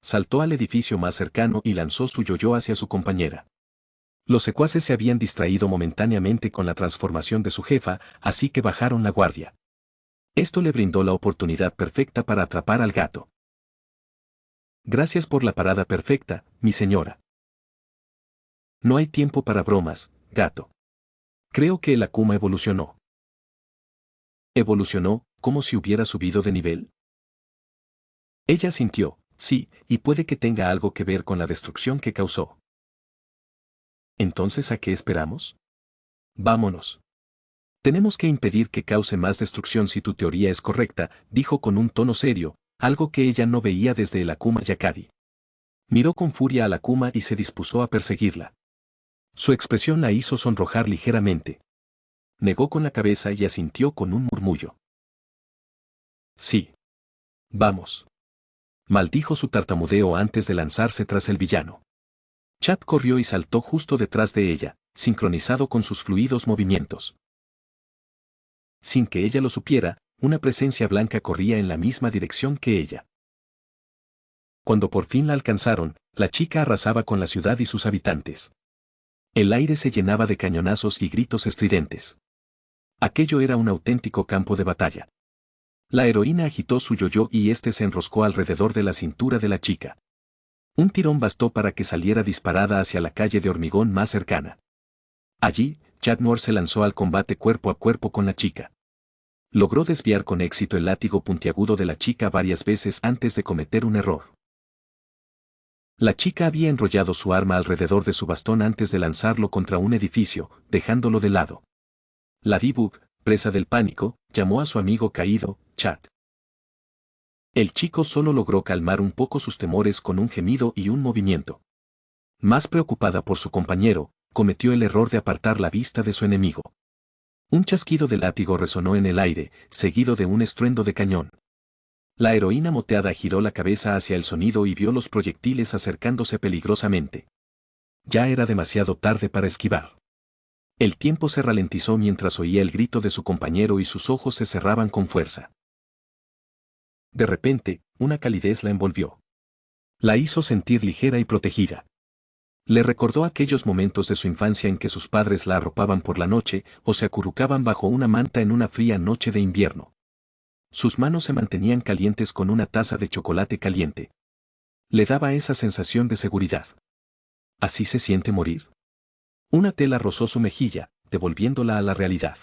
Saltó al edificio más cercano y lanzó su yoyo hacia su compañera. Los secuaces se habían distraído momentáneamente con la transformación de su jefa, así que bajaron la guardia. Esto le brindó la oportunidad perfecta para atrapar al gato. Gracias por la parada perfecta, mi señora. No hay tiempo para bromas, gato. Creo que el Akuma evolucionó. ¿Evolucionó, como si hubiera subido de nivel? Ella sintió, sí, y puede que tenga algo que ver con la destrucción que causó. Entonces, ¿a qué esperamos? Vámonos. Tenemos que impedir que cause más destrucción si tu teoría es correcta, dijo con un tono serio, algo que ella no veía desde el Akuma Yakari. Miró con furia al Akuma y se dispuso a perseguirla. Su expresión la hizo sonrojar ligeramente. Negó con la cabeza y asintió con un murmullo. Sí. Vamos. Maldijo su tartamudeo antes de lanzarse tras el villano. Chad corrió y saltó justo detrás de ella, sincronizado con sus fluidos movimientos. Sin que ella lo supiera, una presencia blanca corría en la misma dirección que ella. Cuando por fin la alcanzaron, la chica arrasaba con la ciudad y sus habitantes. El aire se llenaba de cañonazos y gritos estridentes. Aquello era un auténtico campo de batalla. La heroína agitó su yoyo y este se enroscó alrededor de la cintura de la chica. Un tirón bastó para que saliera disparada hacia la calle de hormigón más cercana. Allí, Chad Moore se lanzó al combate cuerpo a cuerpo con la chica. Logró desviar con éxito el látigo puntiagudo de la chica varias veces antes de cometer un error. La chica había enrollado su arma alrededor de su bastón antes de lanzarlo contra un edificio, dejándolo de lado. Ladybug, presa del pánico, llamó a su amigo caído, Chad. El chico solo logró calmar un poco sus temores con un gemido y un movimiento. Más preocupada por su compañero, cometió el error de apartar la vista de su enemigo. Un chasquido de látigo resonó en el aire, seguido de un estruendo de cañón. La heroína moteada giró la cabeza hacia el sonido y vio los proyectiles acercándose peligrosamente. Ya era demasiado tarde para esquivar. El tiempo se ralentizó mientras oía el grito de su compañero y sus ojos se cerraban con fuerza. De repente, una calidez la envolvió. La hizo sentir ligera y protegida. Le recordó aquellos momentos de su infancia en que sus padres la arropaban por la noche o se acurrucaban bajo una manta en una fría noche de invierno. Sus manos se mantenían calientes con una taza de chocolate caliente. Le daba esa sensación de seguridad. ¿Así se siente morir? Una tela rozó su mejilla, devolviéndola a la realidad.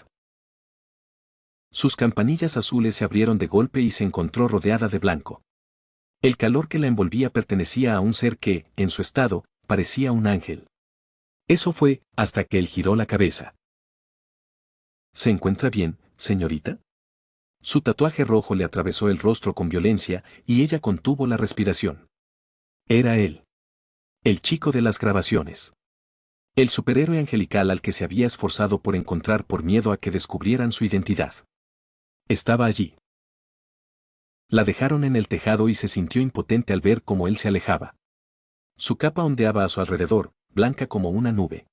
Sus campanillas azules se abrieron de golpe y se encontró rodeada de blanco. El calor que la envolvía pertenecía a un ser que, en su estado, parecía un ángel. Eso fue, hasta que él giró la cabeza. ¿Se encuentra bien, señorita? Su tatuaje rojo le atravesó el rostro con violencia y ella contuvo la respiración. Era él. El chico de las grabaciones. El superhéroe angelical al que se había esforzado por encontrar por miedo a que descubrieran su identidad. Estaba allí. La dejaron en el tejado y se sintió impotente al ver cómo él se alejaba. Su capa ondeaba a su alrededor, blanca como una nube.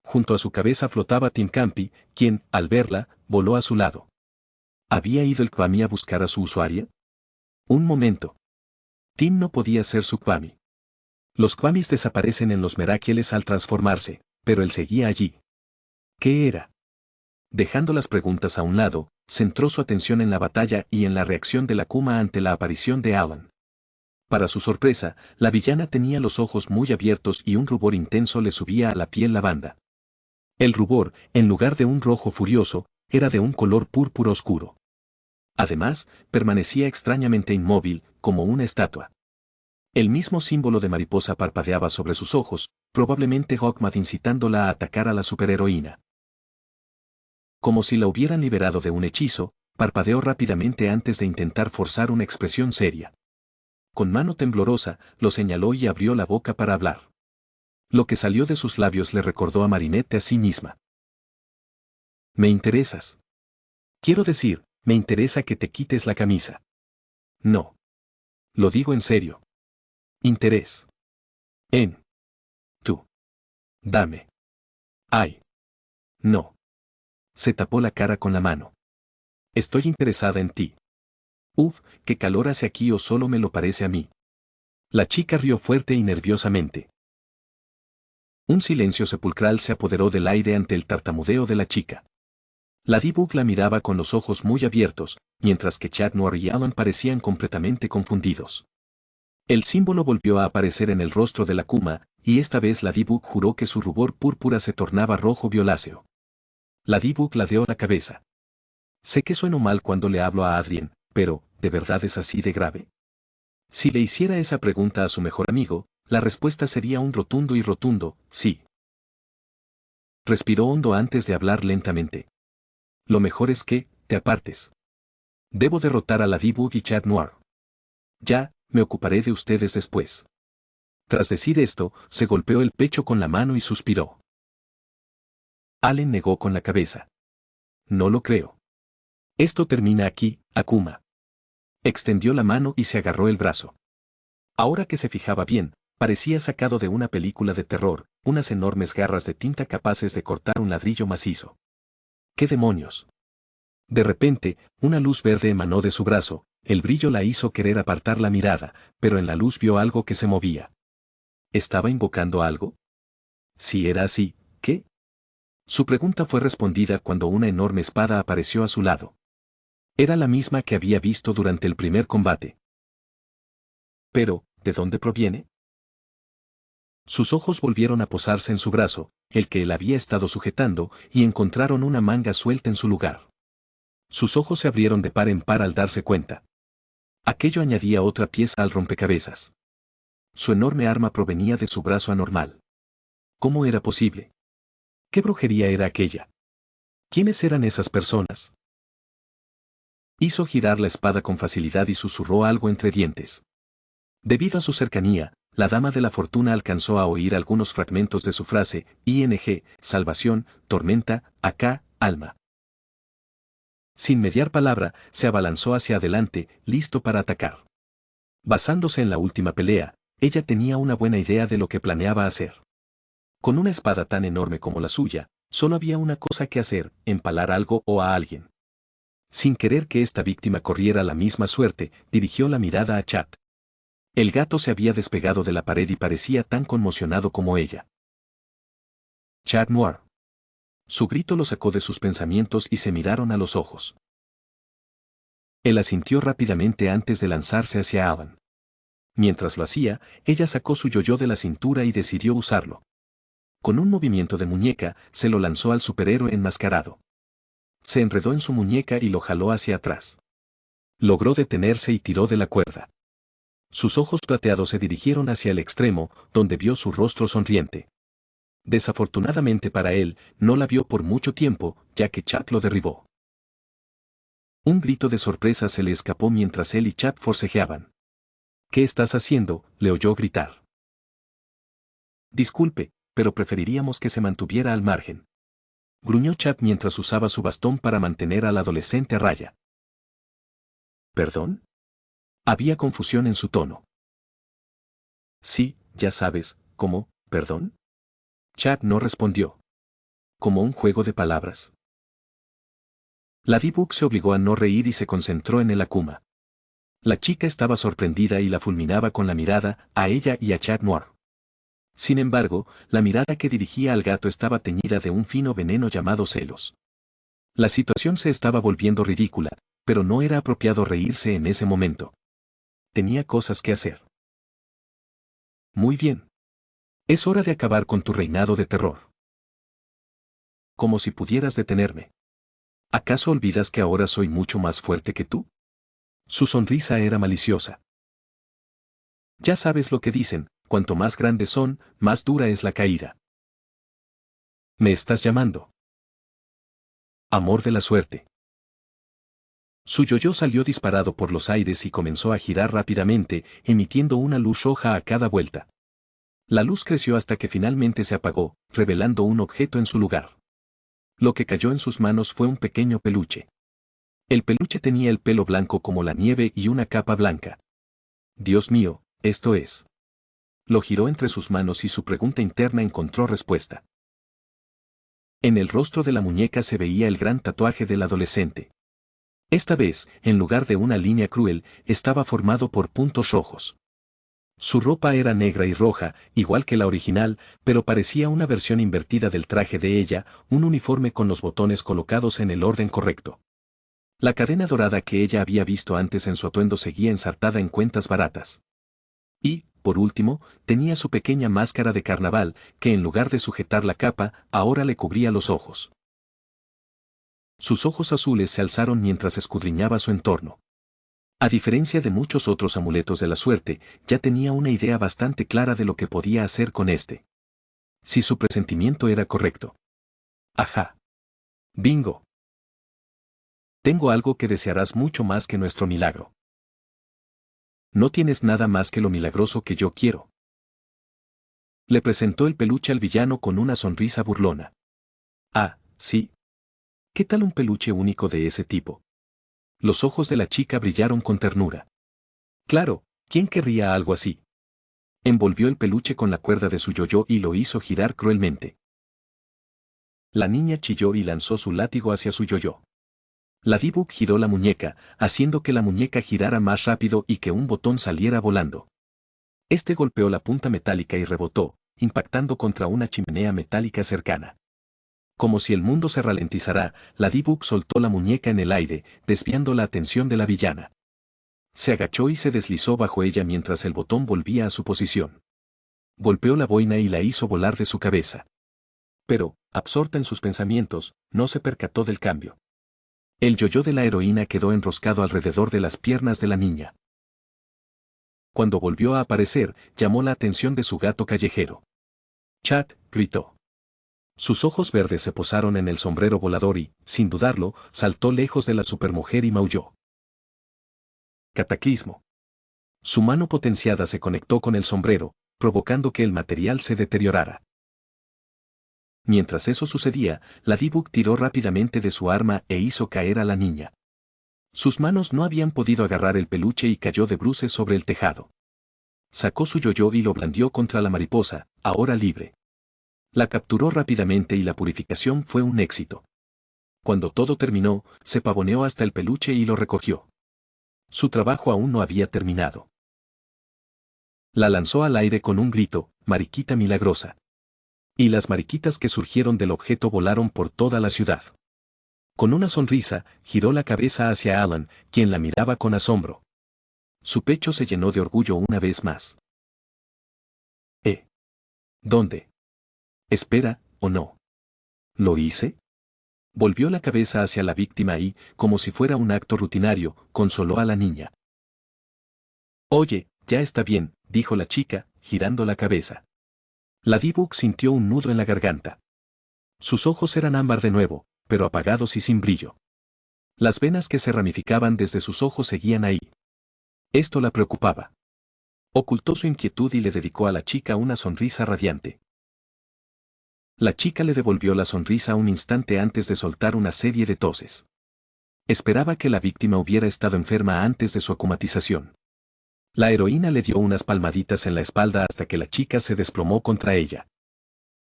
Junto a su cabeza flotaba Tim Campi, quien, al verla, voló a su lado. ¿Había ido el Kwami a buscar a su usuaria? Un momento. Tim no podía ser su Kwami. Los Kwamis desaparecen en los Merakieles al transformarse, pero él seguía allí. ¿Qué era? Dejando las preguntas a un lado, centró su atención en la batalla y en la reacción de la Kuma ante la aparición de Alan. Para su sorpresa, la villana tenía los ojos muy abiertos y un rubor intenso le subía a la piel lavanda. El rubor, en lugar de un rojo furioso, era de un color púrpura oscuro. Además, permanecía extrañamente inmóvil, como una estatua. El mismo símbolo de mariposa parpadeaba sobre sus ojos, probablemente Hawkmat incitándola a atacar a la superheroína. Como si la hubieran liberado de un hechizo, parpadeó rápidamente antes de intentar forzar una expresión seria. Con mano temblorosa, lo señaló y abrió la boca para hablar. Lo que salió de sus labios le recordó a Marinette a sí misma. Me interesas. Quiero decir, me interesa que te quites la camisa. No. Lo digo en serio. Interés. En. Tú. Dame. Ay. No. Se tapó la cara con la mano. Estoy interesada en ti. Uf, qué calor hace aquí o solo me lo parece a mí. La chica rió fuerte y nerviosamente. Un silencio sepulcral se apoderó del aire ante el tartamudeo de la chica. La D-Bug la miraba con los ojos muy abiertos, mientras que Chat Noir y Alan parecían completamente confundidos. El símbolo volvió a aparecer en el rostro de la Kuma, y esta vez la D-Bug juró que su rubor púrpura se tornaba rojo violáceo. La D-Bug ladeó la cabeza. Sé que sueno mal cuando le hablo a Adrien, pero, ¿de verdad es así de grave? Si le hiciera esa pregunta a su mejor amigo, la respuesta sería un rotundo sí. Respiró hondo antes de hablar lentamente. Lo mejor es que, te apartes. Debo derrotar a la D-Bug y Chat Noir. Ya, me ocuparé de ustedes después. Tras decir esto, se golpeó el pecho con la mano y suspiró. Allen negó con la cabeza. No lo creo. Esto termina aquí, Akuma. Extendió la mano y se agarró el brazo. Ahora que se fijaba bien, parecía sacado de una película de terror, unas enormes garras de tinta capaces de cortar un ladrillo macizo. ¿Qué demonios? De repente, una luz verde emanó de su brazo, el brillo la hizo querer apartar la mirada, pero en la luz vio algo que se movía. ¿Estaba invocando algo? Si era así, ¿qué? Su pregunta fue respondida cuando una enorme espada apareció a su lado. Era la misma que había visto durante el primer combate. Pero, ¿de dónde proviene? Sus ojos volvieron a posarse en su brazo, el que él había estado sujetando, y encontraron una manga suelta en su lugar. Sus ojos se abrieron de par en par al darse cuenta. Aquello añadía otra pieza al rompecabezas. Su enorme arma provenía de su brazo anormal. ¿Cómo era posible? ¿Qué brujería era aquella? ¿Quiénes eran esas personas? Hizo girar la espada con facilidad y susurró algo entre dientes. Debido a su cercanía, la dama de la fortuna alcanzó a oír algunos fragmentos de su frase, ING, salvación, tormenta, acá, alma. Sin mediar palabra, se abalanzó hacia adelante, listo para atacar. Basándose en la última pelea, ella tenía una buena idea de lo que planeaba hacer. Con una espada tan enorme como la suya, solo había una cosa que hacer, empalar algo o a alguien. Sin querer que esta víctima corriera la misma suerte, dirigió la mirada a Chat. El gato se había despegado de la pared y parecía tan conmocionado como ella. Chat Noir. Su grito lo sacó de sus pensamientos y se miraron a los ojos. Él asintió rápidamente antes de lanzarse hacia Alan. Mientras lo hacía, ella sacó su yoyo de la cintura y decidió usarlo. Con un movimiento de muñeca, se lo lanzó al superhéroe enmascarado. Se enredó en su muñeca y lo jaló hacia atrás. Logró detenerse y tiró de la cuerda. Sus ojos plateados se dirigieron hacia el extremo, donde vio su rostro sonriente. Desafortunadamente para él, no la vio por mucho tiempo, ya que Chat lo derribó. Un grito de sorpresa se le escapó mientras él y Chat forcejeaban. ¿Qué estás haciendo?, le oyó gritar. Disculpe, pero preferiríamos que se mantuviera al margen. Gruñó Chat mientras usaba su bastón para mantener al adolescente a raya. ¿Perdón? Había confusión en su tono. Sí, ya sabes, ¿cómo, perdón? Chat no respondió. Como un juego de palabras. La D-Bug se obligó a no reír y se concentró en el Akuma. La chica estaba sorprendida y la fulminaba con la mirada, a ella y a Chat Noir. Sin embargo, la mirada que dirigía al gato estaba teñida de un fino veneno llamado celos. La situación se estaba volviendo ridícula, pero no era apropiado reírse en ese momento. Tenía cosas que hacer. Muy bien. Es hora de acabar con tu reinado de terror. Como si pudieras detenerme. ¿Acaso olvidas que ahora soy mucho más fuerte que tú? Su sonrisa era maliciosa. Ya sabes lo que dicen, cuanto más grandes son, más dura es la caída. ¿Me estás llamando? Amor de la suerte. Su yoyo salió disparado por los aires y comenzó a girar rápidamente, emitiendo una luz roja a cada vuelta. La luz creció hasta que finalmente se apagó, revelando un objeto en su lugar. Lo que cayó en sus manos fue un pequeño peluche. El peluche tenía el pelo blanco como la nieve y una capa blanca. Dios mío, esto es. Lo giró entre sus manos y su pregunta interna encontró respuesta. En el rostro de la muñeca se veía el gran tatuaje del adolescente. Esta vez, en lugar de una línea cruel, estaba formado por puntos rojos. Su ropa era negra y roja, igual que la original, pero parecía una versión invertida del traje de ella, un uniforme con los botones colocados en el orden correcto. La cadena dorada que ella había visto antes en su atuendo seguía ensartada en cuentas baratas. Y, por último, tenía su pequeña máscara de carnaval, que en lugar de sujetar la capa, ahora le cubría los ojos. Sus ojos azules se alzaron mientras escudriñaba su entorno. A diferencia de muchos otros amuletos de la suerte, ya tenía una idea bastante clara de lo que podía hacer con este. Si su presentimiento era correcto. Ajá. Bingo. Tengo algo que desearás mucho más que nuestro milagro. No tienes nada más que lo milagroso que yo quiero. Le presentó el peluche al villano con una sonrisa burlona. Ah, sí. ¿Qué tal un peluche único de ese tipo? Los ojos de la chica brillaron con ternura. Claro, ¿quién querría algo así? Envolvió el peluche con la cuerda de su yoyo y lo hizo girar cruelmente. La niña chilló y lanzó su látigo hacia su yoyo. La D-Bug giró la muñeca, haciendo que la muñeca girara más rápido y que un botón saliera volando. Este golpeó la punta metálica y rebotó, impactando contra una chimenea metálica cercana. Como si el mundo se ralentizara, la D-Bug soltó la muñeca en el aire, desviando la atención de la villana. Se agachó y se deslizó bajo ella mientras el botón volvía a su posición. Golpeó la boina y la hizo volar de su cabeza. Pero, absorta en sus pensamientos, no se percató del cambio. El yoyo de la heroína quedó enroscado alrededor de las piernas de la niña. Cuando volvió a aparecer, llamó la atención de su gato callejero. Chat, gritó. Sus ojos verdes se posaron en el sombrero volador y, sin dudarlo, saltó lejos de la supermujer y maulló. Cataclismo. Su mano potenciada se conectó con el sombrero, provocando que el material se deteriorara. Mientras eso sucedía, la D-Bug tiró rápidamente de su arma e hizo caer a la niña. Sus manos no habían podido agarrar el peluche y cayó de bruces sobre el tejado. Sacó su yoyo y lo blandió contra la mariposa, ahora libre. La capturó rápidamente y la purificación fue un éxito. Cuando todo terminó, se pavoneó hasta el peluche y lo recogió. Su trabajo aún no había terminado. La lanzó al aire con un grito, mariquita milagrosa. Y las mariquitas que surgieron del objeto volaron por toda la ciudad. Con una sonrisa, giró la cabeza hacia Alan, quien la miraba con asombro. Su pecho se llenó de orgullo una vez más. ¿Dónde? Espera, ¿o no? ¿Lo hice? Volvió la cabeza hacia la víctima y, como si fuera un acto rutinario, consoló a la niña. Oye, ya está bien, dijo la chica, girando la cabeza. La D-Bug sintió un nudo en la garganta. Sus ojos eran ámbar de nuevo, pero apagados y sin brillo. Las venas que se ramificaban desde sus ojos seguían ahí. Esto la preocupaba. Ocultó su inquietud y le dedicó a la chica una sonrisa radiante. La chica le devolvió la sonrisa un instante antes de soltar una serie de toses. Esperaba que la víctima hubiera estado enferma antes de su acumatización. La heroína le dio unas palmaditas en la espalda hasta que la chica se desplomó contra ella.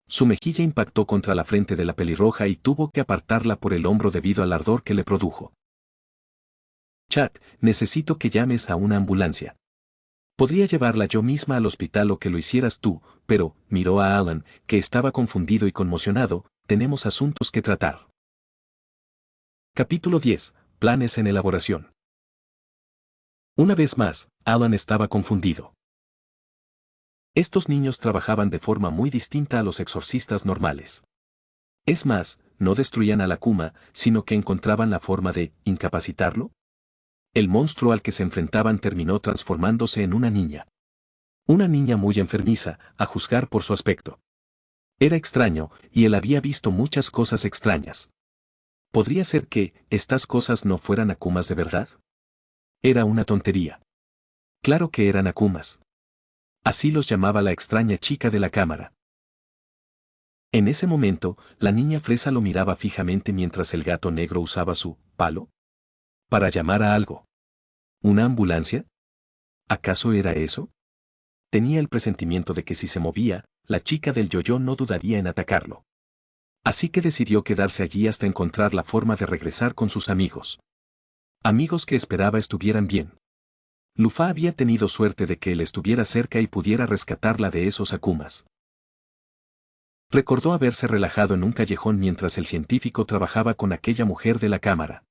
Su mejilla impactó contra la frente de la pelirroja y tuvo que apartarla por el hombro debido al ardor que le produjo. Chat, necesito que llames a una ambulancia. Podría llevarla yo misma al hospital o que lo hicieras tú, pero, miró a Alan, que estaba confundido y conmocionado, tenemos asuntos que tratar. Capítulo 10. Planes en elaboración. Una vez más, Alan estaba confundido. Estos niños trabajaban de forma muy distinta a los exorcistas normales. Es más, no destruían a la Kuma, sino que encontraban la forma de incapacitarlo. El monstruo al que se enfrentaban terminó transformándose en una niña. Una niña muy enfermiza, a juzgar por su aspecto. Era extraño, y él había visto muchas cosas extrañas. ¿Podría ser que estas cosas no fueran Akumas de verdad? Era una tontería. Claro que eran Akumas. Así los llamaba la extraña chica de la cámara. En ese momento, la niña fresa lo miraba fijamente mientras el gato negro usaba su palo para llamar a algo. ¿Una ambulancia? ¿Acaso era eso? Tenía el presentimiento de que si se movía, la chica del yoyo no dudaría en atacarlo. Así que decidió quedarse allí hasta encontrar la forma de regresar con sus amigos. Amigos que esperaba estuvieran bien. Lufa había tenido suerte de que él estuviera cerca y pudiera rescatarla de esos Akumas. Recordó haberse relajado en un callejón mientras el científico trabajaba con aquella mujer de la cámara.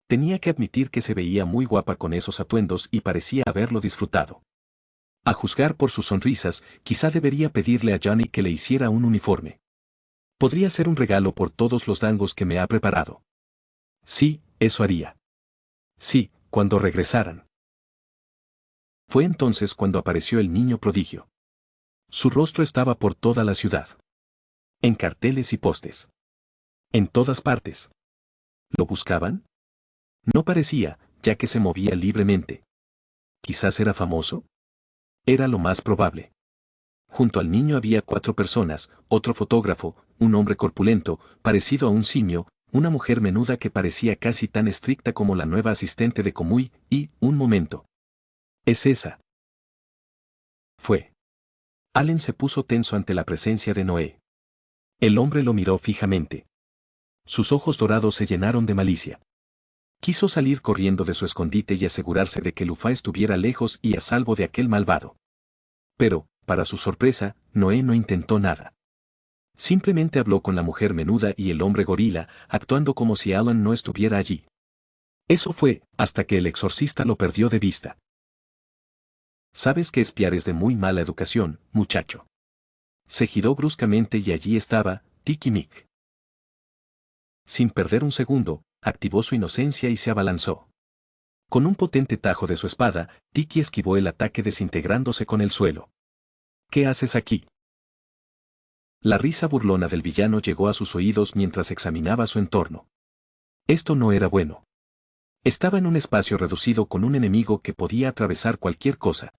Tenía que admitir que se veía muy guapa con esos atuendos y parecía haberlo disfrutado. A juzgar por sus sonrisas, quizá debería pedirle a Johnny que le hiciera un uniforme. Podría ser un regalo por todos los dangos que me ha preparado. Sí, eso haría. Sí, cuando regresaran. Fue entonces cuando apareció el niño prodigio. Su rostro estaba por toda la ciudad. En carteles y postes. En todas partes. ¿Lo buscaban? No parecía, ya que se movía libremente. ¿Quizás era famoso? Era lo más probable. Junto al niño había 4 personas, otro fotógrafo, un hombre corpulento, parecido a un simio, una mujer menuda que parecía casi tan estricta como la nueva asistente de Komui, y, un momento. ¿Es esa? Fue. Allen se puso tenso ante la presencia de Noé. El hombre lo miró fijamente. Sus ojos dorados se llenaron de malicia. Quiso salir corriendo de su escondite y asegurarse de que Lufa estuviera lejos y a salvo de aquel malvado. Pero, para su sorpresa, Noé no intentó nada. Simplemente habló con la mujer menuda y el hombre gorila, actuando como si Alan no estuviera allí. Eso fue, hasta que el exorcista lo perdió de vista. Sabes que espiar es de muy mala educación, muchacho. Se giró bruscamente y allí estaba, Tiki Mick. Sin perder un segundo, activó su inocencia y se abalanzó. Con un potente tajo de su espada, Tiki esquivó el ataque desintegrándose con el suelo. ¿Qué haces aquí? La risa burlona del villano llegó a sus oídos mientras examinaba su entorno. Esto no era bueno. Estaba en un espacio reducido con un enemigo que podía atravesar cualquier cosa.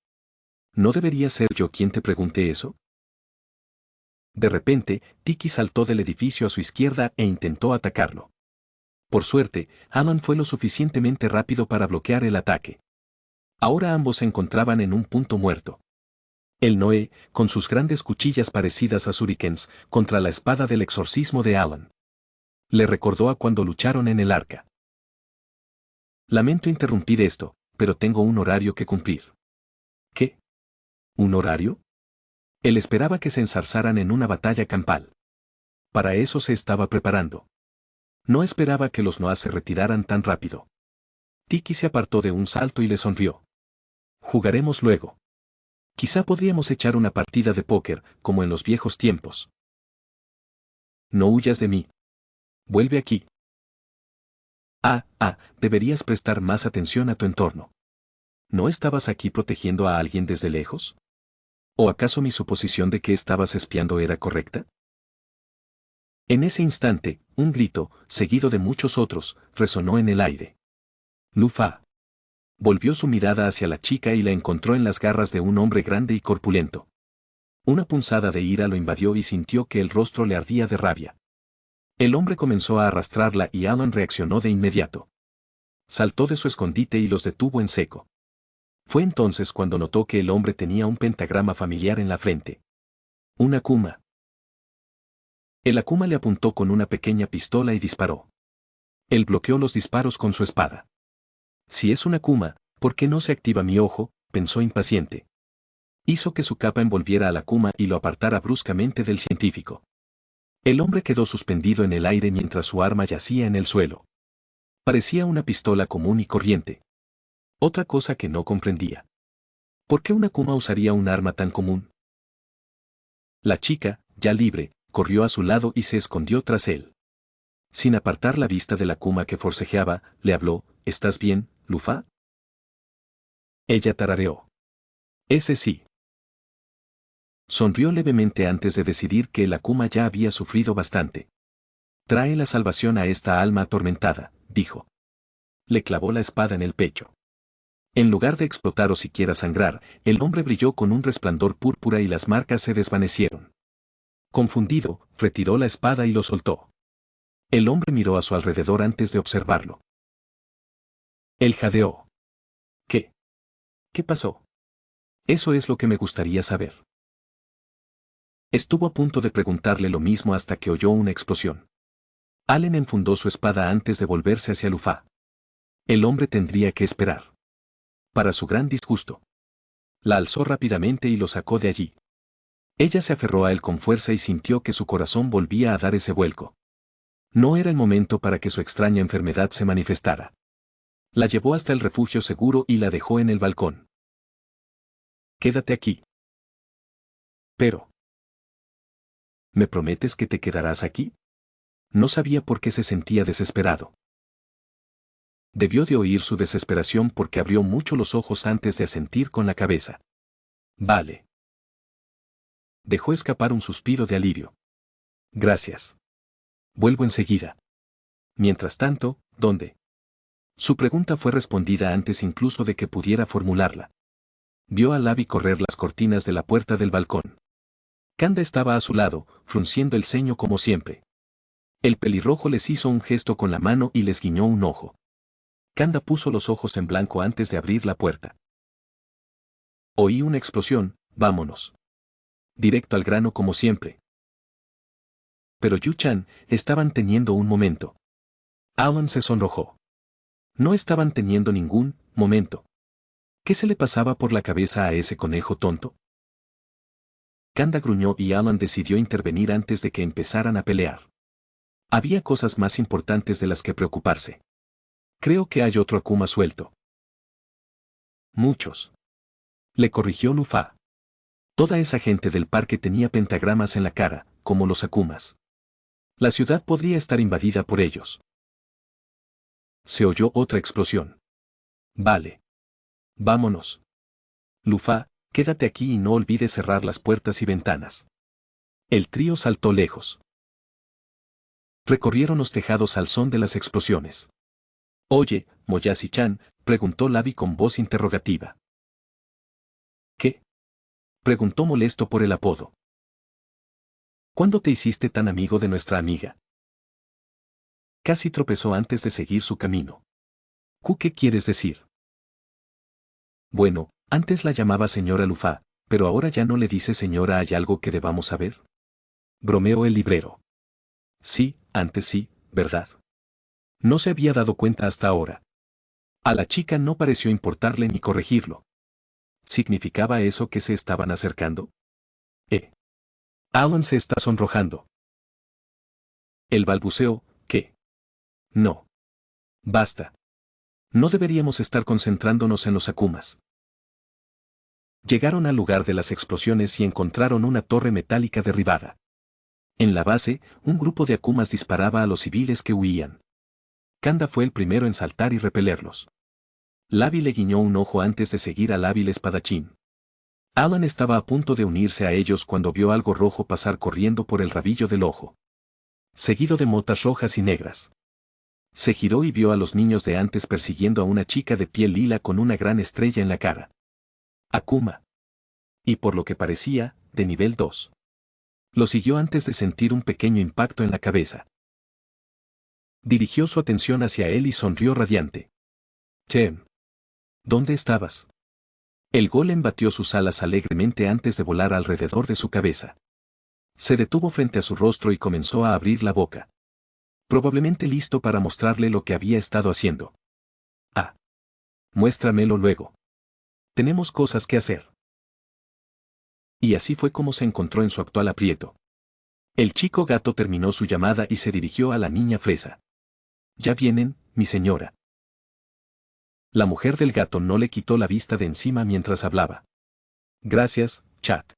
¿No debería ser yo quien te pregunte eso? De repente, Tiki saltó del edificio a su izquierda e intentó atacarlo. Por suerte, Alan fue lo suficientemente rápido para bloquear el ataque. Ahora ambos se encontraban en un punto muerto. El Noé, con sus grandes cuchillas parecidas a shurikens, contra la espada del exorcismo de Alan. Le recordó a cuando lucharon en el arca. Lamento interrumpir esto, pero tengo un horario que cumplir. ¿Qué? ¿Un horario? Él esperaba que se enzarzaran en una batalla campal. Para eso se estaba preparando. No esperaba que los Noah se retiraran tan rápido. Tiki se apartó de un salto y le sonrió. Jugaremos luego. Quizá podríamos echar una partida de póker, como en los viejos tiempos. No huyas de mí. Vuelve aquí. Deberías prestar más atención a tu entorno. ¿No estabas aquí protegiendo a alguien desde lejos? ¿O acaso mi suposición de que estabas espiando era correcta? En ese instante, un grito, seguido de muchos otros, resonó en el aire. Lufa. Volvió su mirada hacia la chica y la encontró en las garras de un hombre grande y corpulento. Una punzada de ira lo invadió y sintió que el rostro le ardía de rabia. El hombre comenzó a arrastrarla y Alan reaccionó de inmediato. Saltó de su escondite y los detuvo en seco. Fue entonces cuando notó que el hombre tenía un pentagrama familiar en la frente. Un Akuma. El Akuma le apuntó con una pequeña pistola y disparó. Él bloqueó los disparos con su espada. Si es una Kuma, ¿por qué no se activa mi ojo?, pensó impaciente. Hizo que su capa envolviera a la Kuma y lo apartara bruscamente del científico. El hombre quedó suspendido en el aire mientras su arma yacía en el suelo. Parecía una pistola común y corriente. Otra cosa que no comprendía. ¿Por qué una Kuma usaría un arma tan común? La chica, ya libre, corrió a su lado y se escondió tras él. Sin apartar la vista de la Kuma que forcejeaba, le habló: ¿Estás bien, Lufa? Ella tarareó: Ese sí. Sonrió levemente antes de decidir que la Kuma ya había sufrido bastante. Trae la salvación a esta alma atormentada, dijo. Le clavó la espada en el pecho. En lugar de explotar o siquiera sangrar, el hombre brilló con un resplandor púrpura y las marcas se desvanecieron. Confundido, retiró la espada y lo soltó. El hombre miró a su alrededor antes de observarlo. Él jadeó. ¿Qué? ¿Qué pasó? Eso es lo que me gustaría saber. Estuvo a punto de preguntarle lo mismo hasta que oyó una explosión. Allen enfundó su espada antes de volverse hacia Lufa. El hombre tendría que esperar. Para su gran disgusto. La alzó rápidamente y lo sacó de allí. Ella se aferró a él con fuerza y sintió que su corazón volvía a dar ese vuelco. No era el momento para que su extraña enfermedad se manifestara. La llevó hasta el refugio seguro y la dejó en el balcón. Quédate aquí. Pero. ¿Me prometes que te quedarás aquí? No sabía por qué se sentía desesperado. Debió de oír su desesperación porque abrió mucho los ojos antes de asentir con la cabeza. Vale. Dejó escapar un suspiro de alivio. Gracias. Vuelvo enseguida. Mientras tanto, ¿dónde? Su pregunta fue respondida antes incluso de que pudiera formularla. Vio a Lavi correr las cortinas de la puerta del balcón. Kanda estaba a su lado, frunciendo el ceño como siempre. El pelirrojo les hizo un gesto con la mano y les guiñó un ojo. Kanda puso los ojos en blanco antes de abrir la puerta. Oí una explosión, vámonos. Directo al grano como siempre. Pero Yu-chan, estaban teniendo un momento. Alan se sonrojó. No estaban teniendo ningún momento. ¿Qué se le pasaba por la cabeza a ese conejo tonto? Kanda gruñó y Alan decidió intervenir antes de que empezaran a pelear. Había cosas más importantes de las que preocuparse. Creo que hay otro Akuma suelto. Muchos. Le corrigió Lufa. Toda esa gente del parque tenía pentagramas en la cara, como los Akumas. La ciudad podría estar invadida por ellos. Se oyó otra explosión. Vale. Vámonos. Lufa, quédate aquí y no olvides cerrar las puertas y ventanas. El trío saltó lejos. Recorrieron los tejados al son de las explosiones. Oye, Moyashi-chan, preguntó Lavi con voz interrogativa. ¿Qué? Preguntó molesto por el apodo. ¿Cuándo te hiciste tan amigo de nuestra amiga? Casi tropezó antes de seguir su camino. ¿Qué quieres decir? Bueno, antes la llamaba señora Lufa, pero ahora ya no le dice señora. ¿Hay algo que debamos saber? Bromeó el librero. Sí, antes sí, ¿verdad? No se había dado cuenta hasta ahora. A la chica no pareció importarle ni corregirlo. ¿Significaba eso que se estaban acercando? Alan se está sonrojando. El balbuceó, ¿qué? No. Basta. No deberíamos estar concentrándonos en los Akumas. Llegaron al lugar de las explosiones y encontraron una torre metálica derribada. En la base, un grupo de Akumas disparaba a los civiles que huían. Kanda fue el primero en saltar y repelerlos. Lavi le guiñó un ojo antes de seguir al hábil espadachín. Alan estaba a punto de unirse a ellos cuando vio algo rojo pasar corriendo por el rabillo del ojo. Seguido de motas rojas y negras. Se giró y vio a los niños de antes persiguiendo a una chica de piel lila con una gran estrella en la cara. Akuma. Y por lo que parecía, de nivel 2. Lo siguió antes de sentir un pequeño impacto en la cabeza. Dirigió su atención hacia él y sonrió radiante. Chem. ¿Dónde estabas? El golem batió sus alas alegremente antes de volar alrededor de su cabeza. Se detuvo frente a su rostro y comenzó a abrir la boca. Probablemente listo para mostrarle lo que había estado haciendo. Ah. Muéstramelo luego. Tenemos cosas que hacer. Y así fue como se encontró en su actual aprieto. El chico gato terminó su llamada y se dirigió a la niña fresa. Ya vienen, mi señora. La mujer del gato no le quitó la vista de encima mientras hablaba. Gracias, Chat.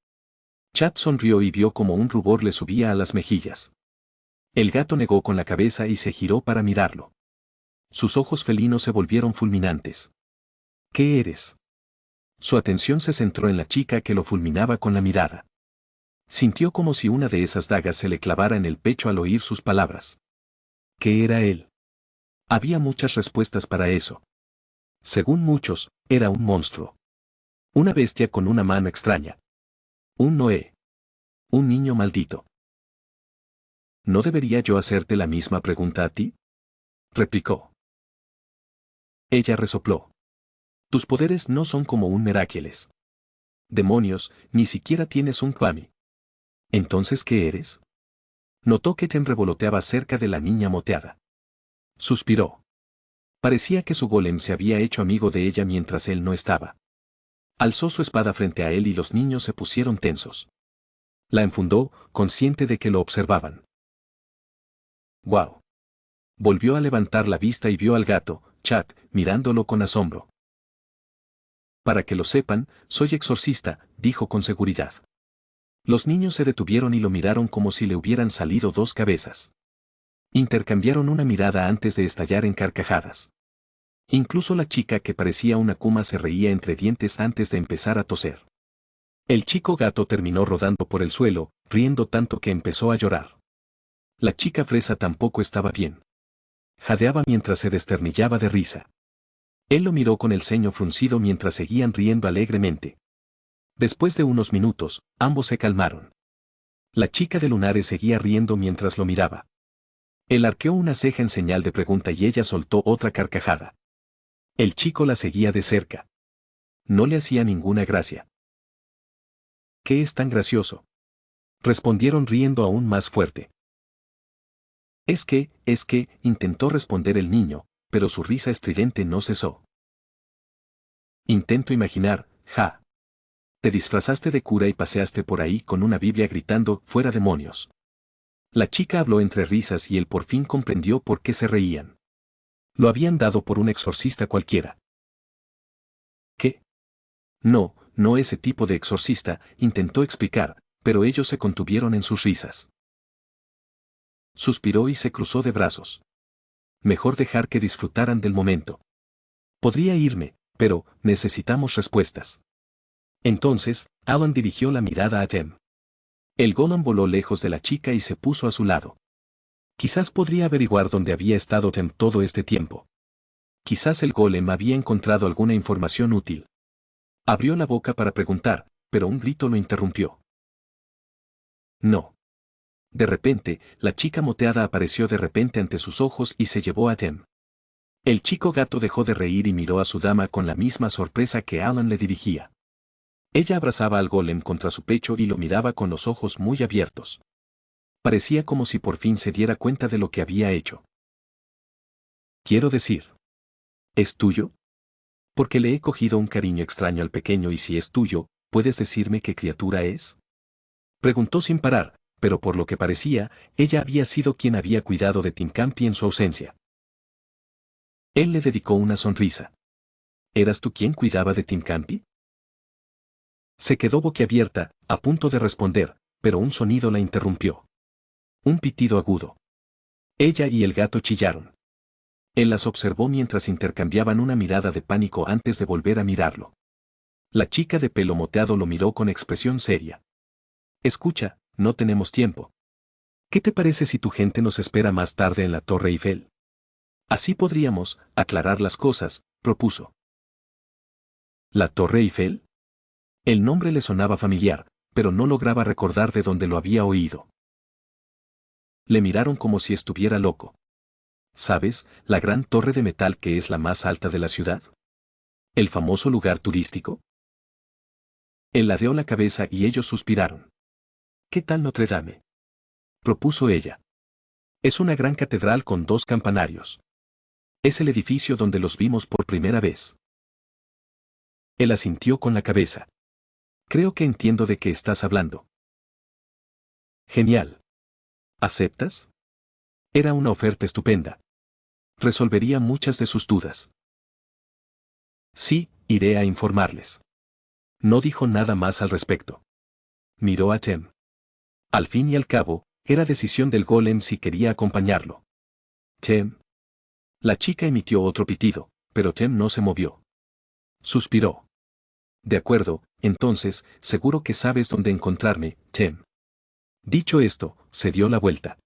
Chat sonrió y vio como un rubor le subía a las mejillas. El gato negó con la cabeza y se giró para mirarlo. Sus ojos felinos se volvieron fulminantes. ¿Qué eres? Su atención se centró en la chica que lo fulminaba con la mirada. Sintió como si una de esas dagas se le clavara en el pecho al oír sus palabras. ¿Qué era él? Había muchas respuestas para eso. Según muchos, era un monstruo. Una bestia con una mano extraña. Un Noé. Un niño maldito. ¿No debería yo hacerte la misma pregunta a ti? Replicó. Ella resopló. Tus poderes no son como un Meráqueles. Demonios, ni siquiera tienes un Kwami. ¿Entonces qué eres? Notó que Tem revoloteaba cerca de la niña moteada. Suspiró. Parecía que su golem se había hecho amigo de ella mientras él no estaba. Alzó su espada frente a él y los niños se pusieron tensos. La enfundó, consciente de que lo observaban. ¡Guau! Volvió a levantar la vista y vio al gato, Chat, mirándolo con asombro. Para que lo sepan, soy exorcista, dijo con seguridad. Los niños se detuvieron y lo miraron como si le hubieran salido dos cabezas. Intercambiaron una mirada antes de estallar en carcajadas. Incluso la chica que parecía una kuma se reía entre dientes antes de empezar a toser. El chico gato terminó rodando por el suelo, riendo tanto que empezó a llorar. La chica fresa tampoco estaba bien. Jadeaba mientras se desternillaba de risa. Él lo miró con el ceño fruncido mientras seguían riendo alegremente. Después de unos minutos, ambos se calmaron. La chica de lunares seguía riendo mientras lo miraba. Él arqueó una ceja en señal de pregunta y ella soltó otra carcajada. El chico la seguía de cerca. No le hacía ninguna gracia. ¿Qué es tan gracioso? Respondieron riendo aún más fuerte. Es que, intentó responder el niño, pero su risa estridente no cesó. Intento imaginar, ja. Te disfrazaste de cura y paseaste por ahí con una Biblia gritando, fuera demonios. La chica habló entre risas y él por fin comprendió por qué se reían. Lo habían dado por un exorcista cualquiera. ¿Qué? No, no ese tipo de exorcista, intentó explicar, pero ellos se contuvieron en sus risas. Suspiró y se cruzó de brazos. Mejor dejar que disfrutaran del momento. Podría irme, pero necesitamos respuestas. Entonces, Alan dirigió la mirada a Tem. El golem voló lejos de la chica y se puso a su lado. Quizás podría averiguar dónde había estado Tem todo este tiempo. Quizás el golem había encontrado alguna información útil. Abrió la boca para preguntar, pero un grito lo interrumpió. No. De repente, la chica moteada apareció de repente ante sus ojos y se llevó a Tem. El chico gato dejó de reír y miró a su dama con la misma sorpresa que Alan le dirigía. Ella abrazaba al golem contra su pecho y lo miraba con los ojos muy abiertos. Parecía como si por fin se diera cuenta de lo que había hecho. Quiero decir, ¿es tuyo? Porque le he cogido un cariño extraño al pequeño y si es tuyo, ¿puedes decirme qué criatura es? Preguntó sin parar, pero por lo que parecía, ella había sido quien había cuidado de Timcampi en su ausencia. Él le dedicó una sonrisa. ¿Eras tú quien cuidaba de Timcampi? Se quedó boquiabierta, a punto de responder, pero un sonido la interrumpió. Un pitido agudo. Ella y el gato chillaron. Él las observó mientras intercambiaban una mirada de pánico antes de volver a mirarlo. La chica de pelo moteado lo miró con expresión seria. Escucha, no tenemos tiempo. ¿Qué te parece si tu gente nos espera más tarde en la Torre Eiffel? Así podríamos aclarar las cosas, propuso. ¿La Torre Eiffel? El nombre le sonaba familiar, pero no lograba recordar de dónde lo había oído. Le miraron como si estuviera loco. ¿Sabes, la gran torre de metal que es la más alta de la ciudad? ¿El famoso lugar turístico? Él ladeó la cabeza y ellos suspiraron. ¿Qué tal Notre Dame? Propuso ella. Es una gran catedral con 2 campanarios. Es el edificio donde los vimos por primera vez. Él asintió con la cabeza. Creo que entiendo de qué estás hablando. Genial. ¿Aceptas? Era una oferta estupenda. Resolvería muchas de sus dudas. Sí, iré a informarles. No dijo nada más al respecto. Miró a Tem. Al fin y al cabo, era decisión del golem si quería acompañarlo. Tem. La chica emitió otro pitido, pero Tem no se movió. Suspiró. De acuerdo, entonces, seguro que sabes dónde encontrarme, Tem. Dicho esto, se dio la vuelta.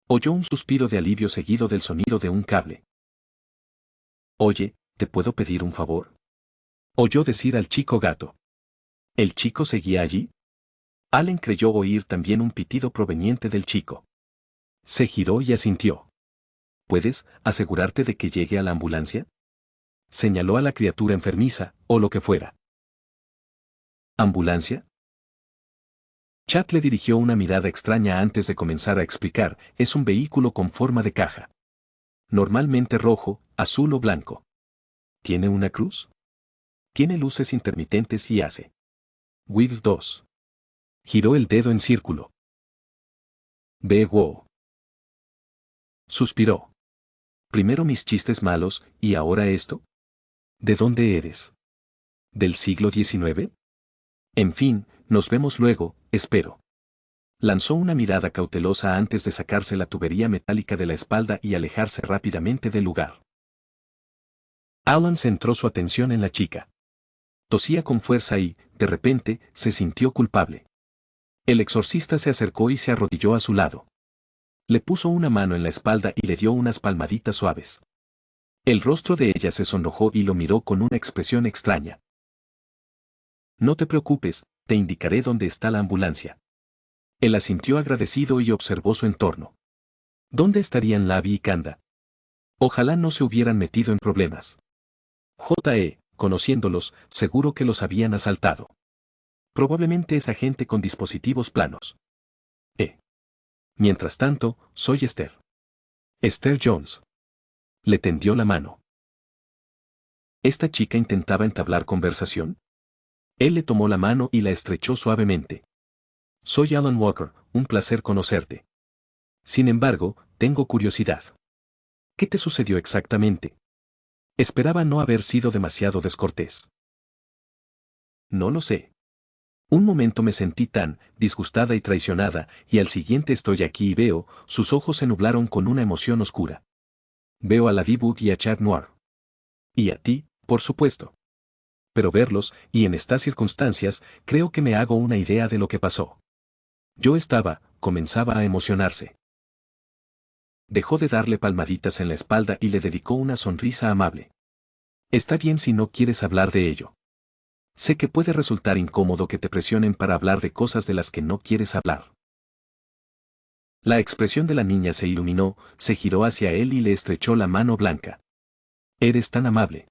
Oyó un suspiro de alivio seguido del sonido de un cable. Oye, ¿te puedo pedir un favor? Oyó decir al chico gato. ¿El chico seguía allí? Allen creyó oír también un pitido proveniente del chico. Se giró y asintió. ¿Puedes asegurarte de que llegue a la ambulancia? Señaló a la criatura enfermiza, o lo que fuera. ¿Ambulancia? Chad le dirigió una mirada extraña antes de comenzar a explicar, es un vehículo con forma de caja. Normalmente rojo, azul o blanco. ¿Tiene una cruz? Tiene luces intermitentes y hace. With 2. Giró el dedo en círculo. Wow. Suspiró. Primero mis chistes malos, ¿y ahora esto? ¿De dónde eres? ¿Del siglo XIX? En fin, nos vemos luego, espero. Lanzó una mirada cautelosa antes de sacarse la tubería metálica de la espalda y alejarse rápidamente del lugar. Alan centró su atención en la chica. Tosía con fuerza y, de repente, se sintió culpable. El exorcista se acercó y se arrodilló a su lado. Le puso una mano en la espalda y le dio unas palmaditas suaves. El rostro de ella se sonrojó y lo miró con una expresión extraña. No te preocupes, te indicaré dónde está la ambulancia. Él asintió agradecido y observó su entorno. ¿Dónde estarían Lavi y Kanda? Ojalá no se hubieran metido en problemas. Conociéndolos, seguro que los habían asaltado. Probablemente es agente con dispositivos planos. Mientras tanto, soy Esther. Esther Jones. Le tendió la mano. ¿Esta chica intentaba entablar conversación? Él le tomó la mano y la estrechó suavemente. Soy Alan Walker, un placer conocerte. Sin embargo, tengo curiosidad. ¿Qué te sucedió exactamente? Esperaba no haber sido demasiado descortés. No lo sé. Un momento me sentí tan disgustada y traicionada, y al siguiente estoy aquí y veo, sus ojos se nublaron con una emoción oscura. Veo a Ladybug y a Chat Noir. Y a ti, por supuesto. Pero verlos, y en estas circunstancias, creo que me hago una idea de lo que pasó. Comenzaba a emocionarse. Dejó de darle palmaditas en la espalda y le dedicó una sonrisa amable. Está bien si no quieres hablar de ello. Sé que puede resultar incómodo que te presionen para hablar de cosas de las que no quieres hablar. La expresión de la niña se iluminó, se giró hacia él y le estrechó la mano blanca. Eres tan amable.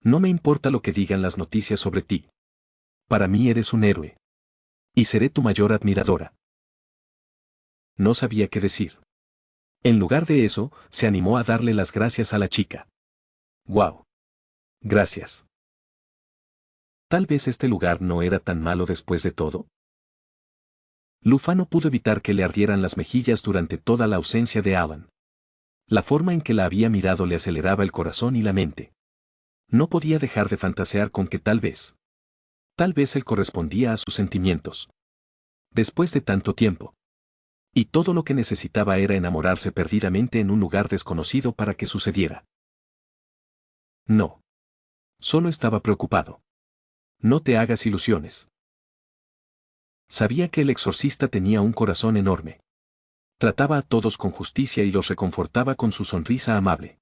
No me importa lo que digan las noticias sobre ti. Para mí eres un héroe. Y seré tu mayor admiradora. No sabía qué decir. En lugar de eso, se animó a darle las gracias a la chica. ¡Wow! Gracias. Tal vez este lugar no era tan malo después de todo. Lufa no pudo evitar que le ardieran las mejillas durante toda la ausencia de Alan. La forma en que la había mirado le aceleraba el corazón y la mente. No podía dejar de fantasear con que tal vez él correspondía a sus sentimientos. Después de tanto tiempo. Y todo lo que necesitaba era enamorarse perdidamente en un lugar desconocido para que sucediera. No. Solo estaba preocupado. No te hagas ilusiones. Sabía que el exorcista tenía un corazón enorme. Trataba a todos con justicia y los reconfortaba con su sonrisa amable.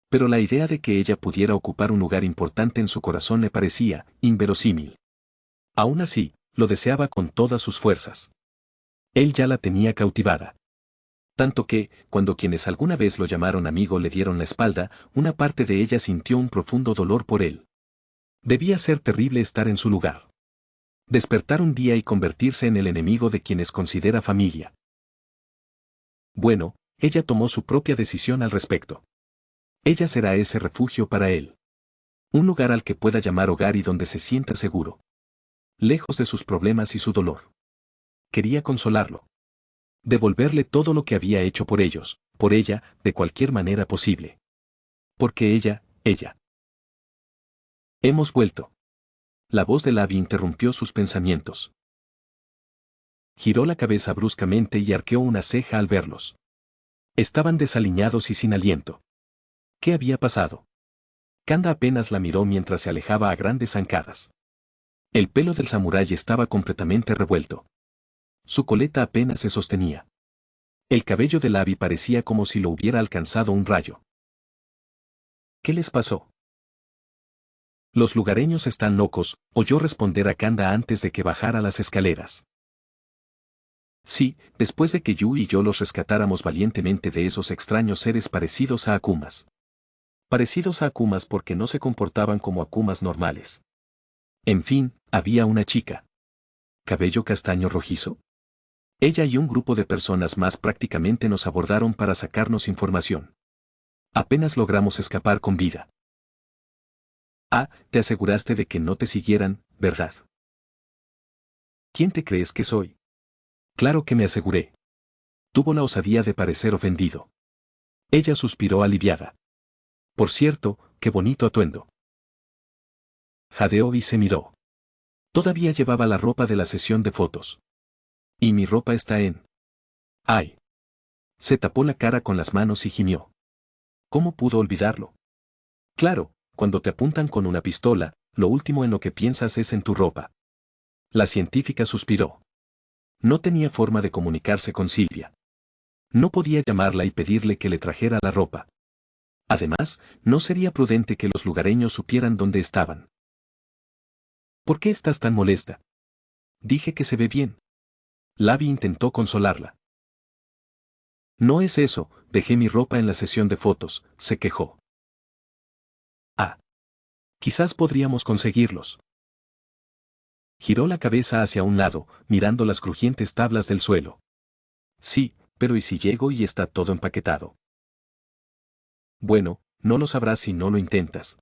Pero la idea de que ella pudiera ocupar un lugar importante en su corazón le parecía inverosímil. Aún así, lo deseaba con todas sus fuerzas. Él ya la tenía cautivada. Tanto que, cuando quienes alguna vez lo llamaron amigo le dieron la espalda, una parte de ella sintió un profundo dolor por él. Debía ser terrible estar en su lugar. Despertar un día y convertirse en el enemigo de quienes considera familia. Bueno, ella tomó su propia decisión al respecto. Ella será ese refugio para él. Un lugar al que pueda llamar hogar y donde se sienta seguro. Lejos de sus problemas y su dolor. Quería consolarlo. Devolverle todo lo que había hecho por ellos, por ella, de cualquier manera posible. Porque ella. Hemos vuelto. La voz de Abby interrumpió sus pensamientos. Giró la cabeza bruscamente y arqueó una ceja al verlos. Estaban desaliñados y sin aliento. ¿Qué había pasado? Kanda apenas la miró mientras se alejaba a grandes zancadas. El pelo del samurái estaba completamente revuelto. Su coleta apenas se sostenía. El cabello de Abby parecía como si lo hubiera alcanzado un rayo. ¿Qué les pasó? Los lugareños están locos, oyó responder a Kanda antes de que bajara las escaleras. Sí, después de que Yu y yo los rescatáramos valientemente de esos extraños seres parecidos a Akumas. Parecidos a Akumas porque no se comportaban como Akumas normales. En fin, había una chica. ¿Cabello castaño rojizo? Ella y un grupo de personas más prácticamente nos abordaron para sacarnos información. Apenas logramos escapar con vida. Ah, te aseguraste de que no te siguieran, ¿verdad? ¿Quién te crees que soy? Claro que me aseguré. Tuvo la osadía de parecer ofendido. Ella suspiró aliviada. Por cierto, qué bonito atuendo. Jadeó y se miró. Todavía llevaba la ropa de la sesión de fotos. Y mi ropa está en... ¡Ay! Se tapó la cara con las manos y gimió. ¿Cómo pudo olvidarlo? Claro, cuando te apuntan con una pistola, lo último en lo que piensas es en tu ropa. La científica suspiró. No tenía forma de comunicarse con Silvia. No podía llamarla y pedirle que le trajera la ropa. Además, no sería prudente que los lugareños supieran dónde estaban. ¿Por qué estás tan molesta? Dije que se ve bien. Abby intentó consolarla. No es eso, dejé mi ropa en la sesión de fotos, se quejó. Ah. Quizás podríamos conseguirlos. Giró la cabeza hacia un lado, mirando las crujientes tablas del suelo. Sí, pero ¿y si llego y está todo empaquetado? Bueno, no lo sabrás si no lo intentas.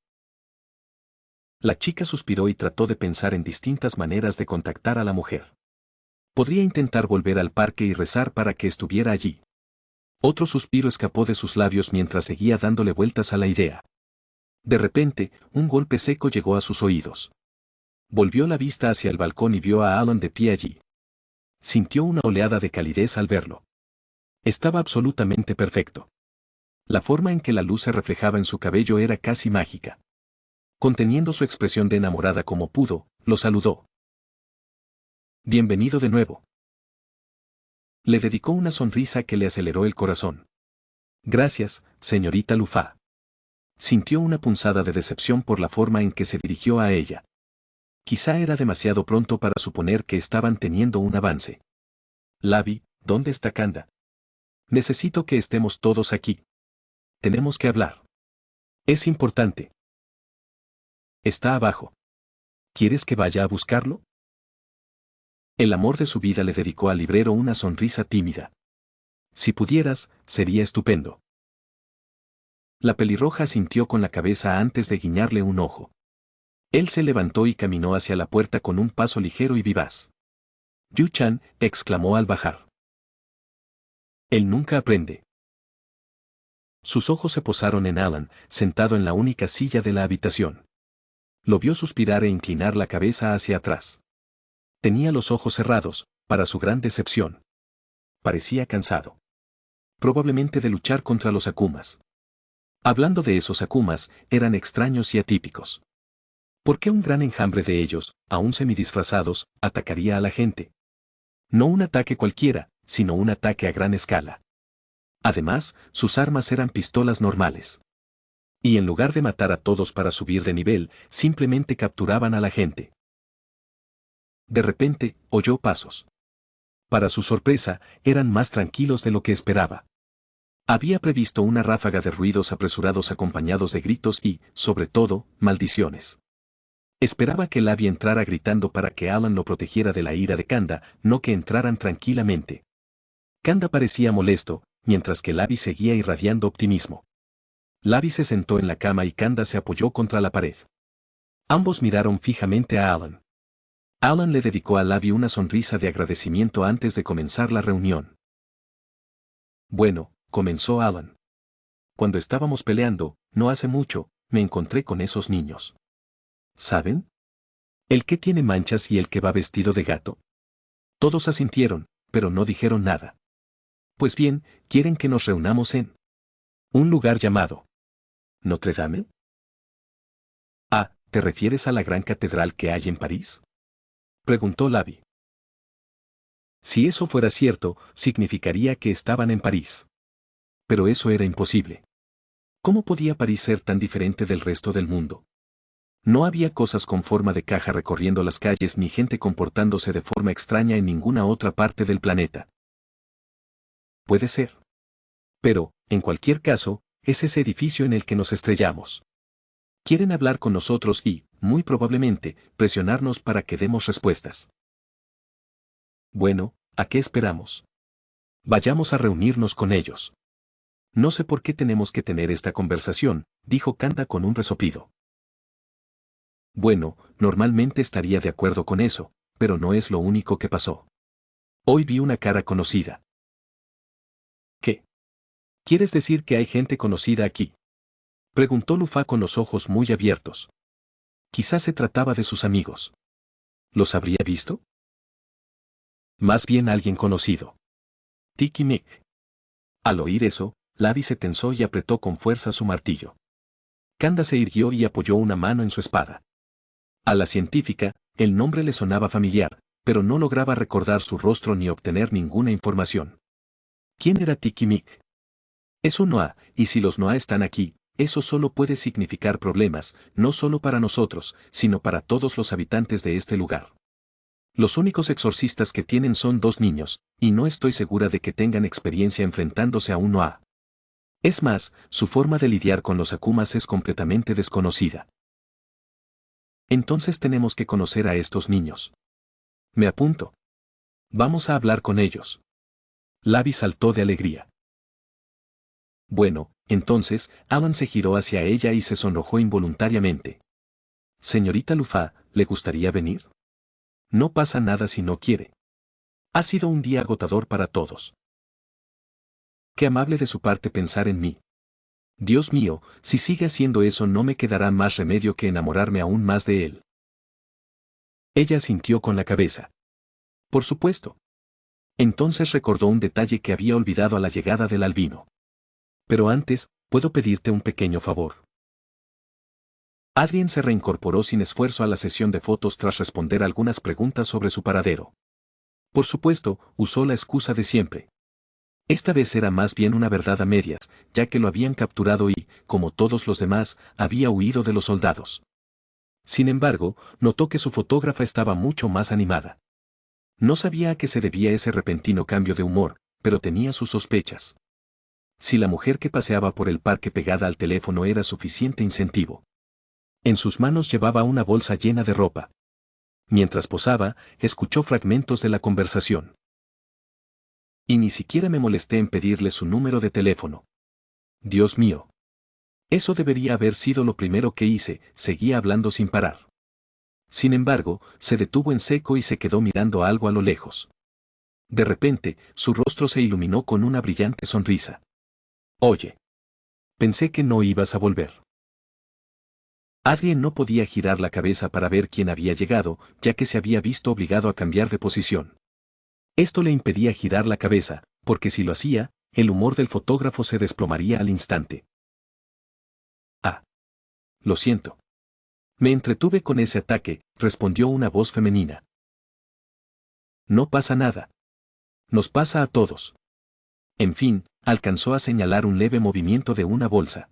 La chica suspiró y trató de pensar en distintas maneras de contactar a la mujer. Podría intentar volver al parque y rezar para que estuviera allí. Otro suspiro escapó de sus labios mientras seguía dándole vueltas a la idea. De repente, un golpe seco llegó a sus oídos. Volvió la vista hacia el balcón y vio a Alan de pie allí. Sintió una oleada de calidez al verlo. Estaba absolutamente perfecto. La forma en que la luz se reflejaba en su cabello era casi mágica. Conteniendo su expresión de enamorada como pudo, lo saludó. Bienvenido de nuevo. Le dedicó una sonrisa que le aceleró el corazón. Gracias, señorita Lufá. Sintió una punzada de decepción por la forma en que se dirigió a ella. Quizá era demasiado pronto para suponer que estaban teniendo un avance. Abby, ¿dónde está Kanda? Necesito que estemos todos aquí. Tenemos que hablar. Es importante. Está abajo. ¿Quieres que vaya a buscarlo? El amor de su vida le dedicó al librero una sonrisa tímida. Si pudieras, sería estupendo. La pelirroja sintió con la cabeza antes de guiñarle un ojo. Él se levantó y caminó hacia la puerta con un paso ligero y vivaz. Yu-chan, exclamó al bajar. Él nunca aprende. Sus ojos se posaron en Alan, sentado en la única silla de la habitación. Lo vio suspirar e inclinar la cabeza hacia atrás. Tenía los ojos cerrados, para su gran decepción. Parecía cansado. Probablemente de luchar contra los Akumas. Hablando de esos Akumas, eran extraños y atípicos. ¿Por qué un gran enjambre de ellos, aún semidisfrazados, atacaría a la gente? No un ataque cualquiera, sino un ataque a gran escala. Además, sus armas eran pistolas normales. Y en lugar de matar a todos para subir de nivel, simplemente capturaban a la gente. De repente, oyó pasos. Para su sorpresa, eran más tranquilos de lo que esperaba. Había previsto una ráfaga de ruidos apresurados acompañados de gritos y, sobre todo, maldiciones. Esperaba que Abby entrara gritando para que Alan lo protegiera de la ira de Kanda, no que entraran tranquilamente. Kanda parecía molesto, mientras que Abby seguía irradiando optimismo. Abby se sentó en la cama y Kanda se apoyó contra la pared. Ambos miraron fijamente a Alan. Alan le dedicó a Labby una sonrisa de agradecimiento antes de comenzar la reunión. Bueno, comenzó Alan. Cuando estábamos peleando, no hace mucho, me encontré con esos niños. ¿Saben? El que tiene manchas y el que va vestido de gato. Todos asintieron, pero no dijeron nada. Pues bien, ¿quieren que nos reunamos en un lugar llamado Notre Dame? Ah, ¿te refieres a la gran catedral que hay en París? Preguntó Labby. Si eso fuera cierto, significaría que estaban en París. Pero eso era imposible. ¿Cómo podía París ser tan diferente del resto del mundo? No había cosas con forma de caja recorriendo las calles ni gente comportándose de forma extraña en ninguna otra parte del planeta. Puede ser. Pero, en cualquier caso, es ese edificio en el que nos estrellamos. Quieren hablar con nosotros y, muy probablemente, presionarnos para que demos respuestas. Bueno, ¿a qué esperamos? Vayamos a reunirnos con ellos. No sé por qué tenemos que tener esta conversación, dijo Kanda con un resoplido. Bueno, normalmente estaría de acuerdo con eso, pero no es lo único que pasó. Hoy vi una cara conocida. ¿Qué? ¿Quieres decir que hay gente conocida aquí? Preguntó Lufa con los ojos muy abiertos. Quizás se trataba de sus amigos. ¿Los habría visto? Más bien alguien conocido. Tiki Mick. Al oír eso, Labby se tensó y apretó con fuerza su martillo. Kanda se irguió y apoyó una mano en su espada. A la científica, el nombre le sonaba familiar, pero no lograba recordar su rostro ni obtener ninguna información. ¿Quién era Tiki Mick? Es un Noah, y si los Noah están aquí, eso solo puede significar problemas, no solo para nosotros, sino para todos los habitantes de este lugar. Los únicos exorcistas que tienen son 2 niños, y no estoy segura de que tengan experiencia enfrentándose a un Noah. Es más, su forma de lidiar con los Akumas es completamente desconocida. Entonces tenemos que conocer a estos niños. Me apunto. Vamos a hablar con ellos. Labby saltó de alegría. Bueno, entonces, Alan se giró hacia ella y se sonrojó involuntariamente. Señorita Lufa, ¿le gustaría venir? No pasa nada si no quiere. Ha sido un día agotador para todos. Qué amable de su parte pensar en mí. Dios mío, si sigue haciendo eso no me quedará más remedio que enamorarme aún más de él. Ella asintió con la cabeza. Por supuesto. Entonces recordó un detalle que había olvidado a la llegada del albino. Pero antes, ¿puedo pedirte un pequeño favor? Adrien se reincorporó sin esfuerzo a la sesión de fotos tras responder algunas preguntas sobre su paradero. Por supuesto, usó la excusa de siempre. Esta vez era más bien una verdad a medias, ya que lo habían capturado y, como todos los demás, había huido de los soldados. Sin embargo, notó que su fotógrafa estaba mucho más animada. No sabía a qué se debía ese repentino cambio de humor, pero tenía sus sospechas. Si la mujer que paseaba por el parque pegada al teléfono era suficiente incentivo. En sus manos llevaba una bolsa llena de ropa. Mientras posaba, escuchó fragmentos de la conversación. Y ni siquiera me molesté en pedirle su número de teléfono. Dios mío. Eso debería haber sido lo primero que hice, seguía hablando sin parar. Sin embargo, se detuvo en seco y se quedó mirando algo a lo lejos. De repente, su rostro se iluminó con una brillante sonrisa. Oye. Pensé que no ibas a volver. Adrien no podía girar la cabeza para ver quién había llegado, ya que se había visto obligado a cambiar de posición. Esto le impedía girar la cabeza, porque si lo hacía, el humor del fotógrafo se desplomaría al instante. Ah. Lo siento. Me entretuve con ese ataque, respondió una voz femenina. No pasa nada. Nos pasa a todos. En fin, alcanzó a señalar un leve movimiento de una bolsa.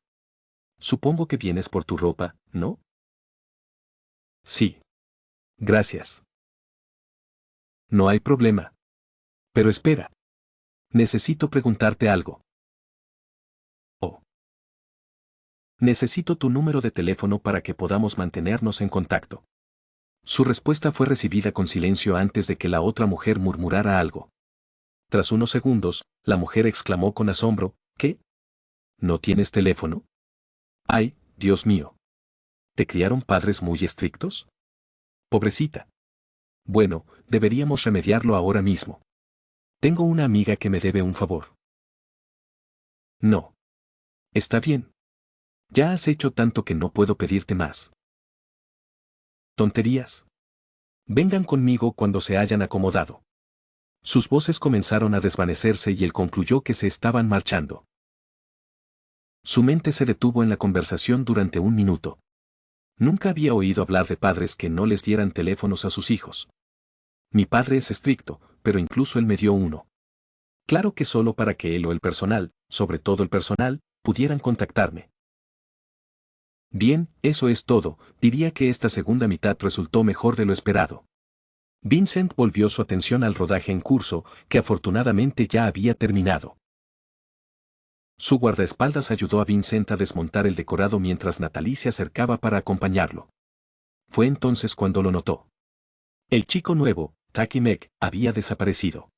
Supongo que vienes por tu ropa, ¿no? Sí. Gracias. No hay problema. Pero espera. Necesito preguntarte algo. Oh. Necesito tu número de teléfono para que podamos mantenernos en contacto. Su respuesta fue recibida con silencio antes de que la otra mujer murmurara algo. Tras unos segundos, la mujer exclamó con asombro, ¿qué? ¿No tienes teléfono? ¡Ay, Dios mío! ¿Te criaron padres muy estrictos? Pobrecita. Bueno, deberíamos remediarlo ahora mismo. Tengo una amiga que me debe un favor. No. Está bien. Ya has hecho tanto que no puedo pedirte más. Tonterías. Vengan conmigo cuando se hayan acomodado. Sus voces comenzaron a desvanecerse y él concluyó que se estaban marchando. Su mente se detuvo en la conversación durante un minuto. Nunca había oído hablar de padres que no les dieran teléfonos a sus hijos. Mi padre es estricto, pero incluso él me dio uno. Claro que solo para que él o el personal, sobre todo el personal, pudieran contactarme. Bien, eso es todo, diría que esta segunda mitad resultó mejor de lo esperado. Vincent volvió su atención al rodaje en curso, que afortunadamente ya había terminado. Su guardaespaldas ayudó a Vincent a desmontar el decorado mientras Natalie se acercaba para acompañarlo. Fue entonces cuando lo notó. El chico nuevo, Taki Mek, había desaparecido.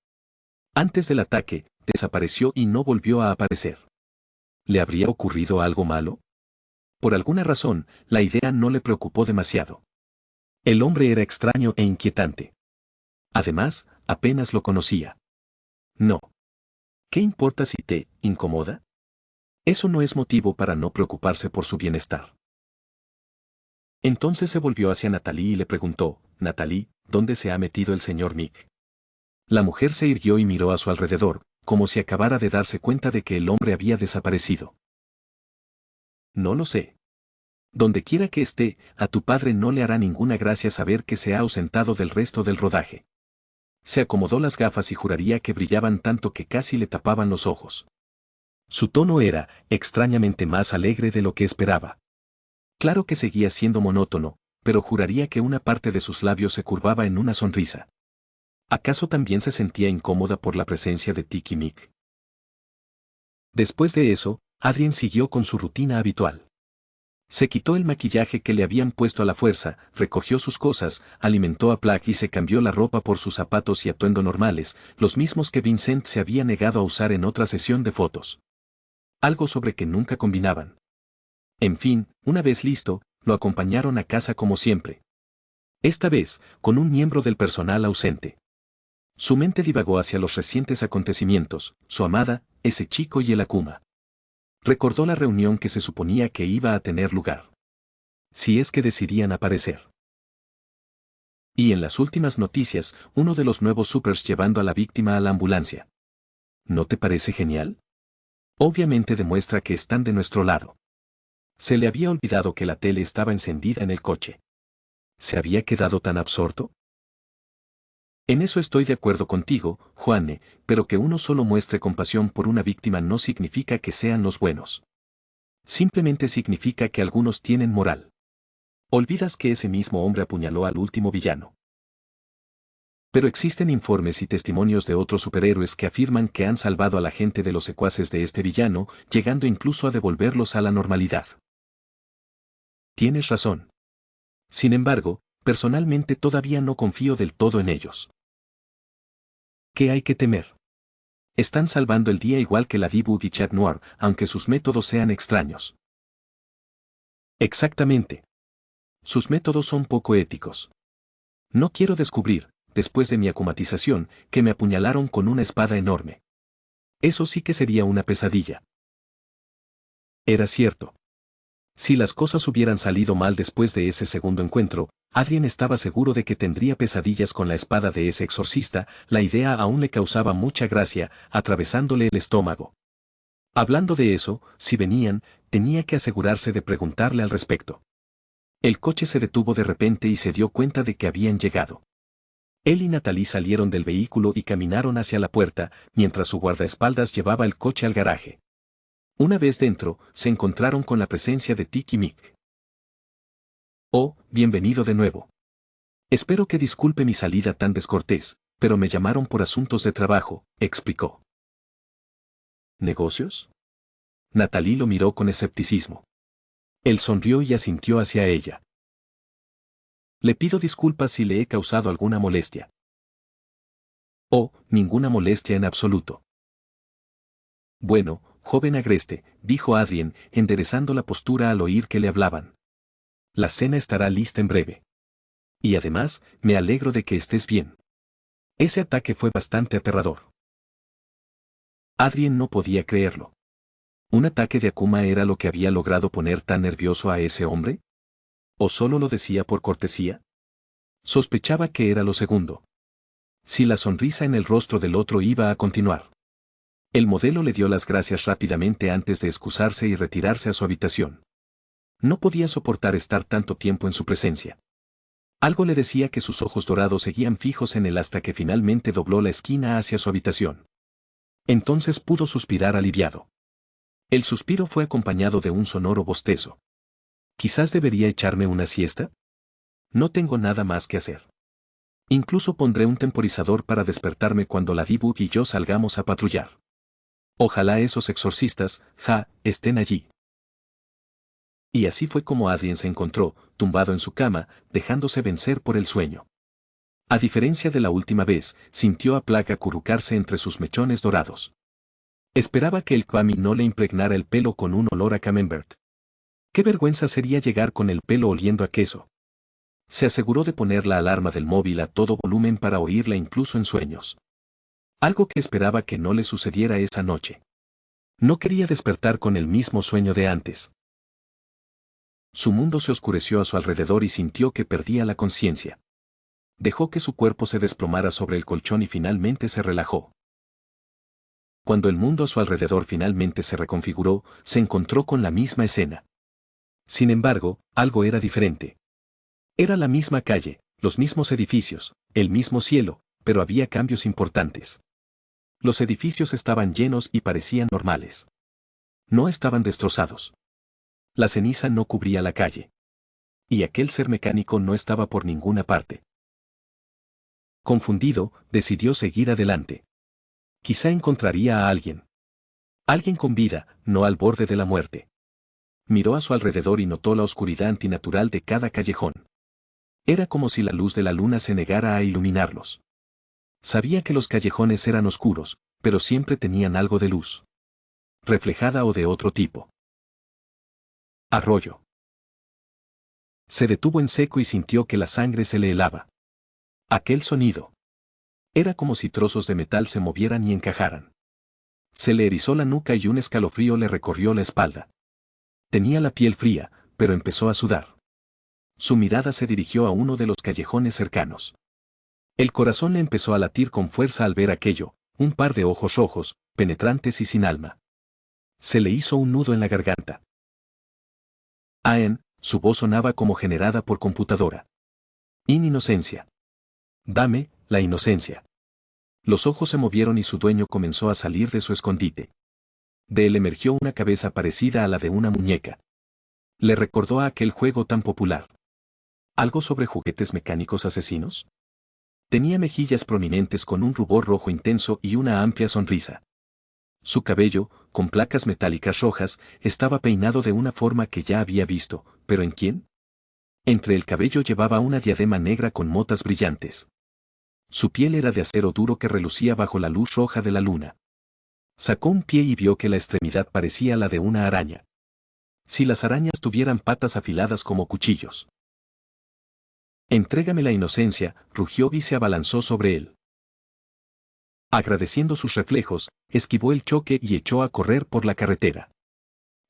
Antes del ataque, desapareció y no volvió a aparecer. ¿Le habría ocurrido algo malo? Por alguna razón, la idea no le preocupó demasiado. El hombre era extraño e inquietante. Además, apenas lo conocía. No. ¿Qué importa si te incomoda? Eso no es motivo para no preocuparse por su bienestar. Entonces se volvió hacia Natalie y le preguntó, Natalie, ¿dónde se ha metido el señor Mick? La mujer se irguió y miró a su alrededor, como si acabara de darse cuenta de que el hombre había desaparecido. No lo sé. Donde quiera que esté, a tu padre no le hará ninguna gracia saber que se ha ausentado del resto del rodaje. Se acomodó las gafas y juraría que brillaban tanto que casi le tapaban los ojos. Su tono era, extrañamente más alegre de lo que esperaba. Claro que seguía siendo monótono, pero juraría que una parte de sus labios se curvaba en una sonrisa. ¿Acaso también se sentía incómoda por la presencia de Tiki Mick? Después de eso, Adrien siguió con su rutina habitual. Se quitó el maquillaje que le habían puesto a la fuerza, recogió sus cosas, alimentó a Plaque y se cambió la ropa por sus zapatos y atuendo normales, los mismos que Vincent se había negado a usar en otra sesión de fotos. Algo sobre que nunca combinaban. En fin, una vez listo, lo acompañaron a casa como siempre. Esta vez, con un miembro del personal ausente. Su mente divagó hacia los recientes acontecimientos, su amada, ese chico y el Akuma. Recordó la reunión que se suponía que iba a tener lugar. Si es que decidían aparecer. Y en las últimas noticias, uno de los nuevos supers llevando a la víctima a la ambulancia. ¿No te parece genial? Obviamente demuestra que están de nuestro lado. Se le había olvidado que la tele estaba encendida en el coche. ¿Se había quedado tan absorto? En eso estoy de acuerdo contigo, Juane, pero que uno solo muestre compasión por una víctima no significa que sean los buenos. Simplemente significa que algunos tienen moral. Olvidas que ese mismo hombre apuñaló al último villano. Pero existen informes y testimonios de otros superhéroes que afirman que han salvado a la gente de los secuaces de este villano, llegando incluso a devolverlos a la normalidad. Tienes razón. Sin embargo, personalmente todavía no confío del todo en ellos. ¿Qué hay que temer? Están salvando el día igual que la Dibu y Chat Noir, aunque sus métodos sean extraños. Exactamente. Sus métodos son poco éticos. No quiero descubrir, después de mi acumatización, que me apuñalaron con una espada enorme. Eso sí que sería una pesadilla. Era cierto. Si las cosas hubieran salido mal después de ese segundo encuentro, Adrien estaba seguro de que tendría pesadillas con la espada de ese exorcista, la idea aún le causaba mucha gracia, atravesándole el estómago. Hablando de eso, si venían, tenía que asegurarse de preguntarle al respecto. El coche se detuvo de repente y se dio cuenta de que habían llegado. Él y Natalie salieron del vehículo y caminaron hacia la puerta, mientras su guardaespaldas llevaba el coche al garaje. Una vez dentro, se encontraron con la presencia de Tiki Mick. Oh, bienvenido de nuevo. Espero que disculpe mi salida tan descortés, pero me llamaron por asuntos de trabajo, explicó. ¿Negocios? Natalie lo miró con escepticismo. Él sonrió y asintió hacia ella. Le pido disculpas si le he causado alguna molestia. Oh, ninguna molestia en absoluto. Bueno, joven agreste, dijo Adrien, enderezando la postura al oír que le hablaban. La cena estará lista en breve. Y además, me alegro de que estés bien. Ese ataque fue bastante aterrador. Adrien no podía creerlo. ¿Un ataque de Akuma era lo que había logrado poner tan nervioso a ese hombre? ¿O solo lo decía por cortesía? Sospechaba que era lo segundo. Si la sonrisa en el rostro del otro iba a continuar. El modelo le dio las gracias rápidamente antes de excusarse y retirarse a su habitación. No podía soportar estar tanto tiempo en su presencia. Algo le decía que sus ojos dorados seguían fijos en él hasta que finalmente dobló la esquina hacia su habitación. Entonces pudo suspirar aliviado. El suspiro fue acompañado de un sonoro bostezo. ¿Quizás debería echarme una siesta? No tengo nada más que hacer. Incluso pondré un temporizador para despertarme cuando la Dibuk y yo salgamos a patrullar. Ojalá esos exorcistas, estén allí. Y así fue como Adrien se encontró, tumbado en su cama, dejándose vencer por el sueño. A diferencia de la última vez, sintió a Plaga acurrucarse entre sus mechones dorados. Esperaba que el Kwami no le impregnara el pelo con un olor a camembert. Qué vergüenza sería llegar con el pelo oliendo a queso. Se aseguró de poner la alarma del móvil a todo volumen para oírla incluso en sueños. Algo que esperaba que no le sucediera esa noche. No quería despertar con el mismo sueño de antes. Su mundo se oscureció a su alrededor y sintió que perdía la conciencia. Dejó que su cuerpo se desplomara sobre el colchón y finalmente se relajó. Cuando el mundo a su alrededor finalmente se reconfiguró, se encontró con la misma escena. Sin embargo, algo era diferente. Era la misma calle, los mismos edificios, el mismo cielo, pero había cambios importantes. Los edificios estaban llenos y parecían normales. No estaban destrozados. La ceniza no cubría la calle. Y aquel ser mecánico no estaba por ninguna parte. Confundido, decidió seguir adelante. Quizá encontraría a alguien. Alguien con vida, no al borde de la muerte. Miró a su alrededor y notó la oscuridad antinatural de cada callejón. Era como si la luz de la luna se negara a iluminarlos. Sabía que los callejones eran oscuros, pero siempre tenían algo de luz. Reflejada o de otro tipo. Arroyo. Se detuvo en seco y sintió que la sangre se le helaba. Aquel sonido. Era como si trozos de metal se movieran y encajaran. Se le erizó la nuca y un escalofrío le recorrió la espalda. Tenía la piel fría, pero empezó a sudar. Su mirada se dirigió a uno de los callejones cercanos. El corazón le empezó a latir con fuerza al ver aquello, un par de ojos rojos, penetrantes y sin alma. Se le hizo un nudo en la garganta. Su voz sonaba como generada por computadora. Inocencia. Dame, la inocencia. Los ojos se movieron y su dueño comenzó a salir de su escondite. De él emergió una cabeza parecida a la de una muñeca. Le recordó a aquel juego tan popular. ¿Algo sobre juguetes mecánicos asesinos? Tenía mejillas prominentes con un rubor rojo intenso y una amplia sonrisa. Su cabello, con placas metálicas rojas, estaba peinado de una forma que ya había visto, ¿pero en quién? Entre el cabello llevaba una diadema negra con motas brillantes. Su piel era de acero duro que relucía bajo la luz roja de la luna. Sacó un pie y vio que la extremidad parecía la de una araña. Si las arañas tuvieran patas afiladas como cuchillos. Entrégame la inocencia, rugió y se abalanzó sobre él. Agradeciendo sus reflejos, esquivó el choque y echó a correr por la carretera.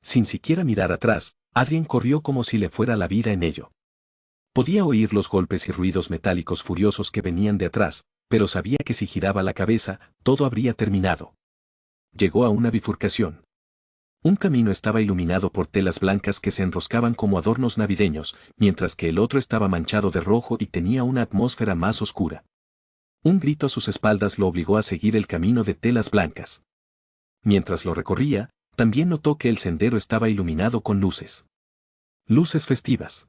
Sin siquiera mirar atrás, Adrien corrió como si le fuera la vida en ello. Podía oír los golpes y ruidos metálicos furiosos que venían de atrás, pero sabía que si giraba la cabeza, todo habría terminado. Llegó a una bifurcación. Un camino estaba iluminado por telas blancas que se enroscaban como adornos navideños, mientras que el otro estaba manchado de rojo y tenía una atmósfera más oscura. Un grito a sus espaldas lo obligó a seguir el camino de telas blancas. Mientras lo recorría, también notó que el sendero estaba iluminado con luces. Luces festivas.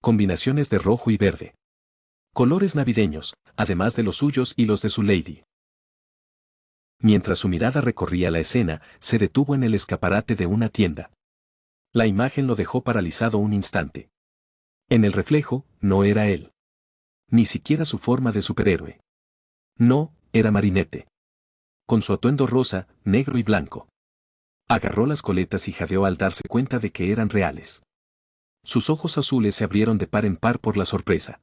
Combinaciones de rojo y verde. Colores navideños, además de los suyos y los de su lady. Mientras su mirada recorría la escena, se detuvo en el escaparate de una tienda. La imagen lo dejó paralizado un instante. En el reflejo, no era él. Ni siquiera su forma de superhéroe. No, era Marinette. Con su atuendo rosa, negro y blanco. Agarró las coletas y jadeó al darse cuenta de que eran reales. Sus ojos azules se abrieron de par en par por la sorpresa.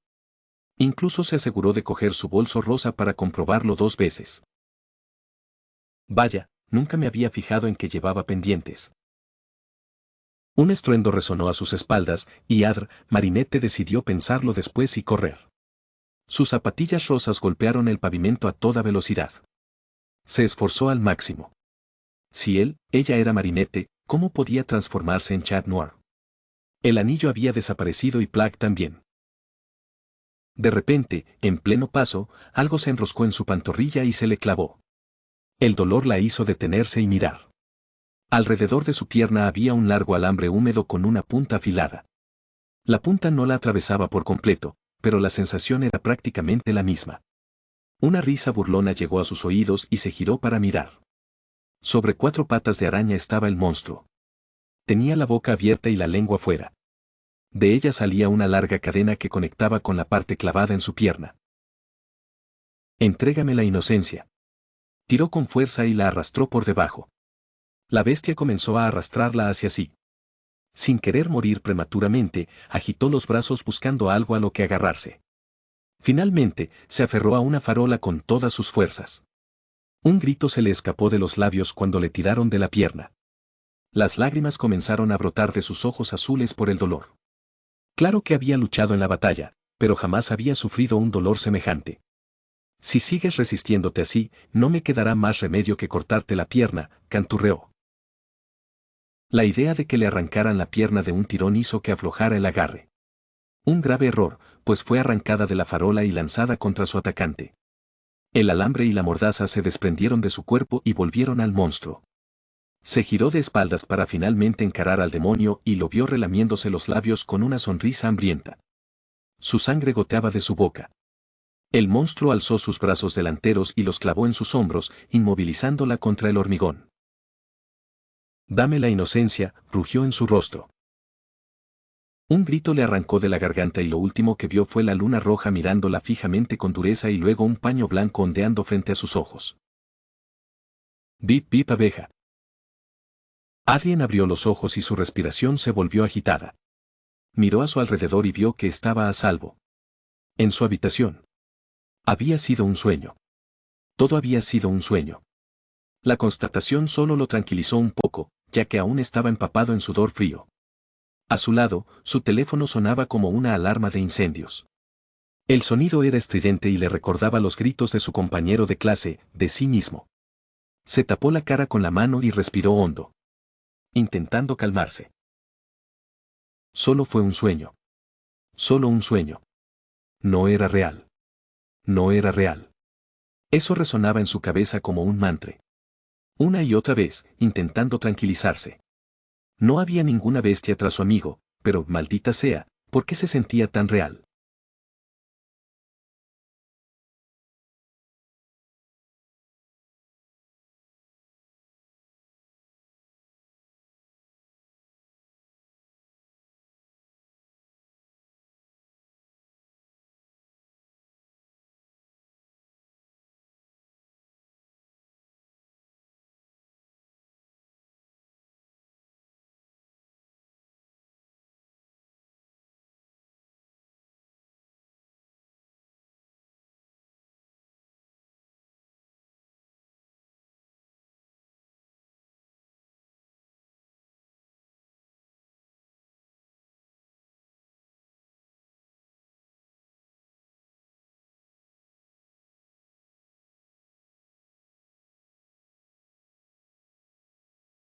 Incluso se aseguró de coger su bolso rosa para comprobarlo 2 veces. Vaya, nunca me había fijado en que llevaba pendientes. Un estruendo resonó a sus espaldas, y Marinette decidió pensarlo después y correr. Sus zapatillas rosas golpearon el pavimento a toda velocidad. Se esforzó al máximo. Si ella era Marinette, ¿cómo podía transformarse en Chat Noir? El anillo había desaparecido y Plug también. De repente, en pleno paso, algo se enroscó en su pantorrilla y se le clavó. El dolor la hizo detenerse y mirar. Alrededor de su pierna había un largo alambre húmedo con una punta afilada. La punta no la atravesaba por completo, pero la sensación era prácticamente la misma. Una risa burlona llegó a sus oídos y se giró para mirar. Sobre 4 patas de araña estaba el monstruo. Tenía la boca abierta y la lengua fuera. De ella salía una larga cadena que conectaba con la parte clavada en su pierna. Entrégame la inocencia. Tiró con fuerza y la arrastró por debajo. La bestia comenzó a arrastrarla hacia sí. Sin querer morir prematuramente, agitó los brazos buscando algo a lo que agarrarse. Finalmente, se aferró a una farola con todas sus fuerzas. Un grito se le escapó de los labios cuando le tiraron de la pierna. Las lágrimas comenzaron a brotar de sus ojos azules por el dolor. Claro que había luchado en la batalla, pero jamás había sufrido un dolor semejante. Si sigues resistiéndote así, no me quedará más remedio que cortarte la pierna, canturreó. La idea de que le arrancaran la pierna de un tirón hizo que aflojara el agarre. Un grave error, pues fue arrancada de la farola y lanzada contra su atacante. El alambre y la mordaza se desprendieron de su cuerpo y volvieron al monstruo. Se giró de espaldas para finalmente encarar al demonio y lo vio relamiéndose los labios con una sonrisa hambrienta. Su sangre goteaba de su boca. El monstruo alzó sus brazos delanteros y los clavó en sus hombros, inmovilizándola contra el hormigón. Dame la inocencia, rugió en su rostro. Un grito le arrancó de la garganta y lo último que vio fue la luna roja mirándola fijamente con dureza y luego un paño blanco ondeando frente a sus ojos. Bip bip abeja. Adrien abrió los ojos y su respiración se volvió agitada. Miró a su alrededor y vio que estaba a salvo. En su habitación. Había sido un sueño. Todo había sido un sueño. La constatación solo lo tranquilizó un poco, ya que aún estaba empapado en sudor frío. A su lado, su teléfono sonaba como una alarma de incendios. El sonido era estridente y le recordaba los gritos de su compañero de clase, de sí mismo. Se tapó la cara con la mano y respiró hondo, intentando calmarse. Solo fue un sueño. Solo un sueño. No era real. No era real. Eso resonaba en su cabeza como un mantra. Una y otra vez, intentando tranquilizarse. No había ninguna bestia tras su amigo, pero, maldita sea, ¿por qué se sentía tan real?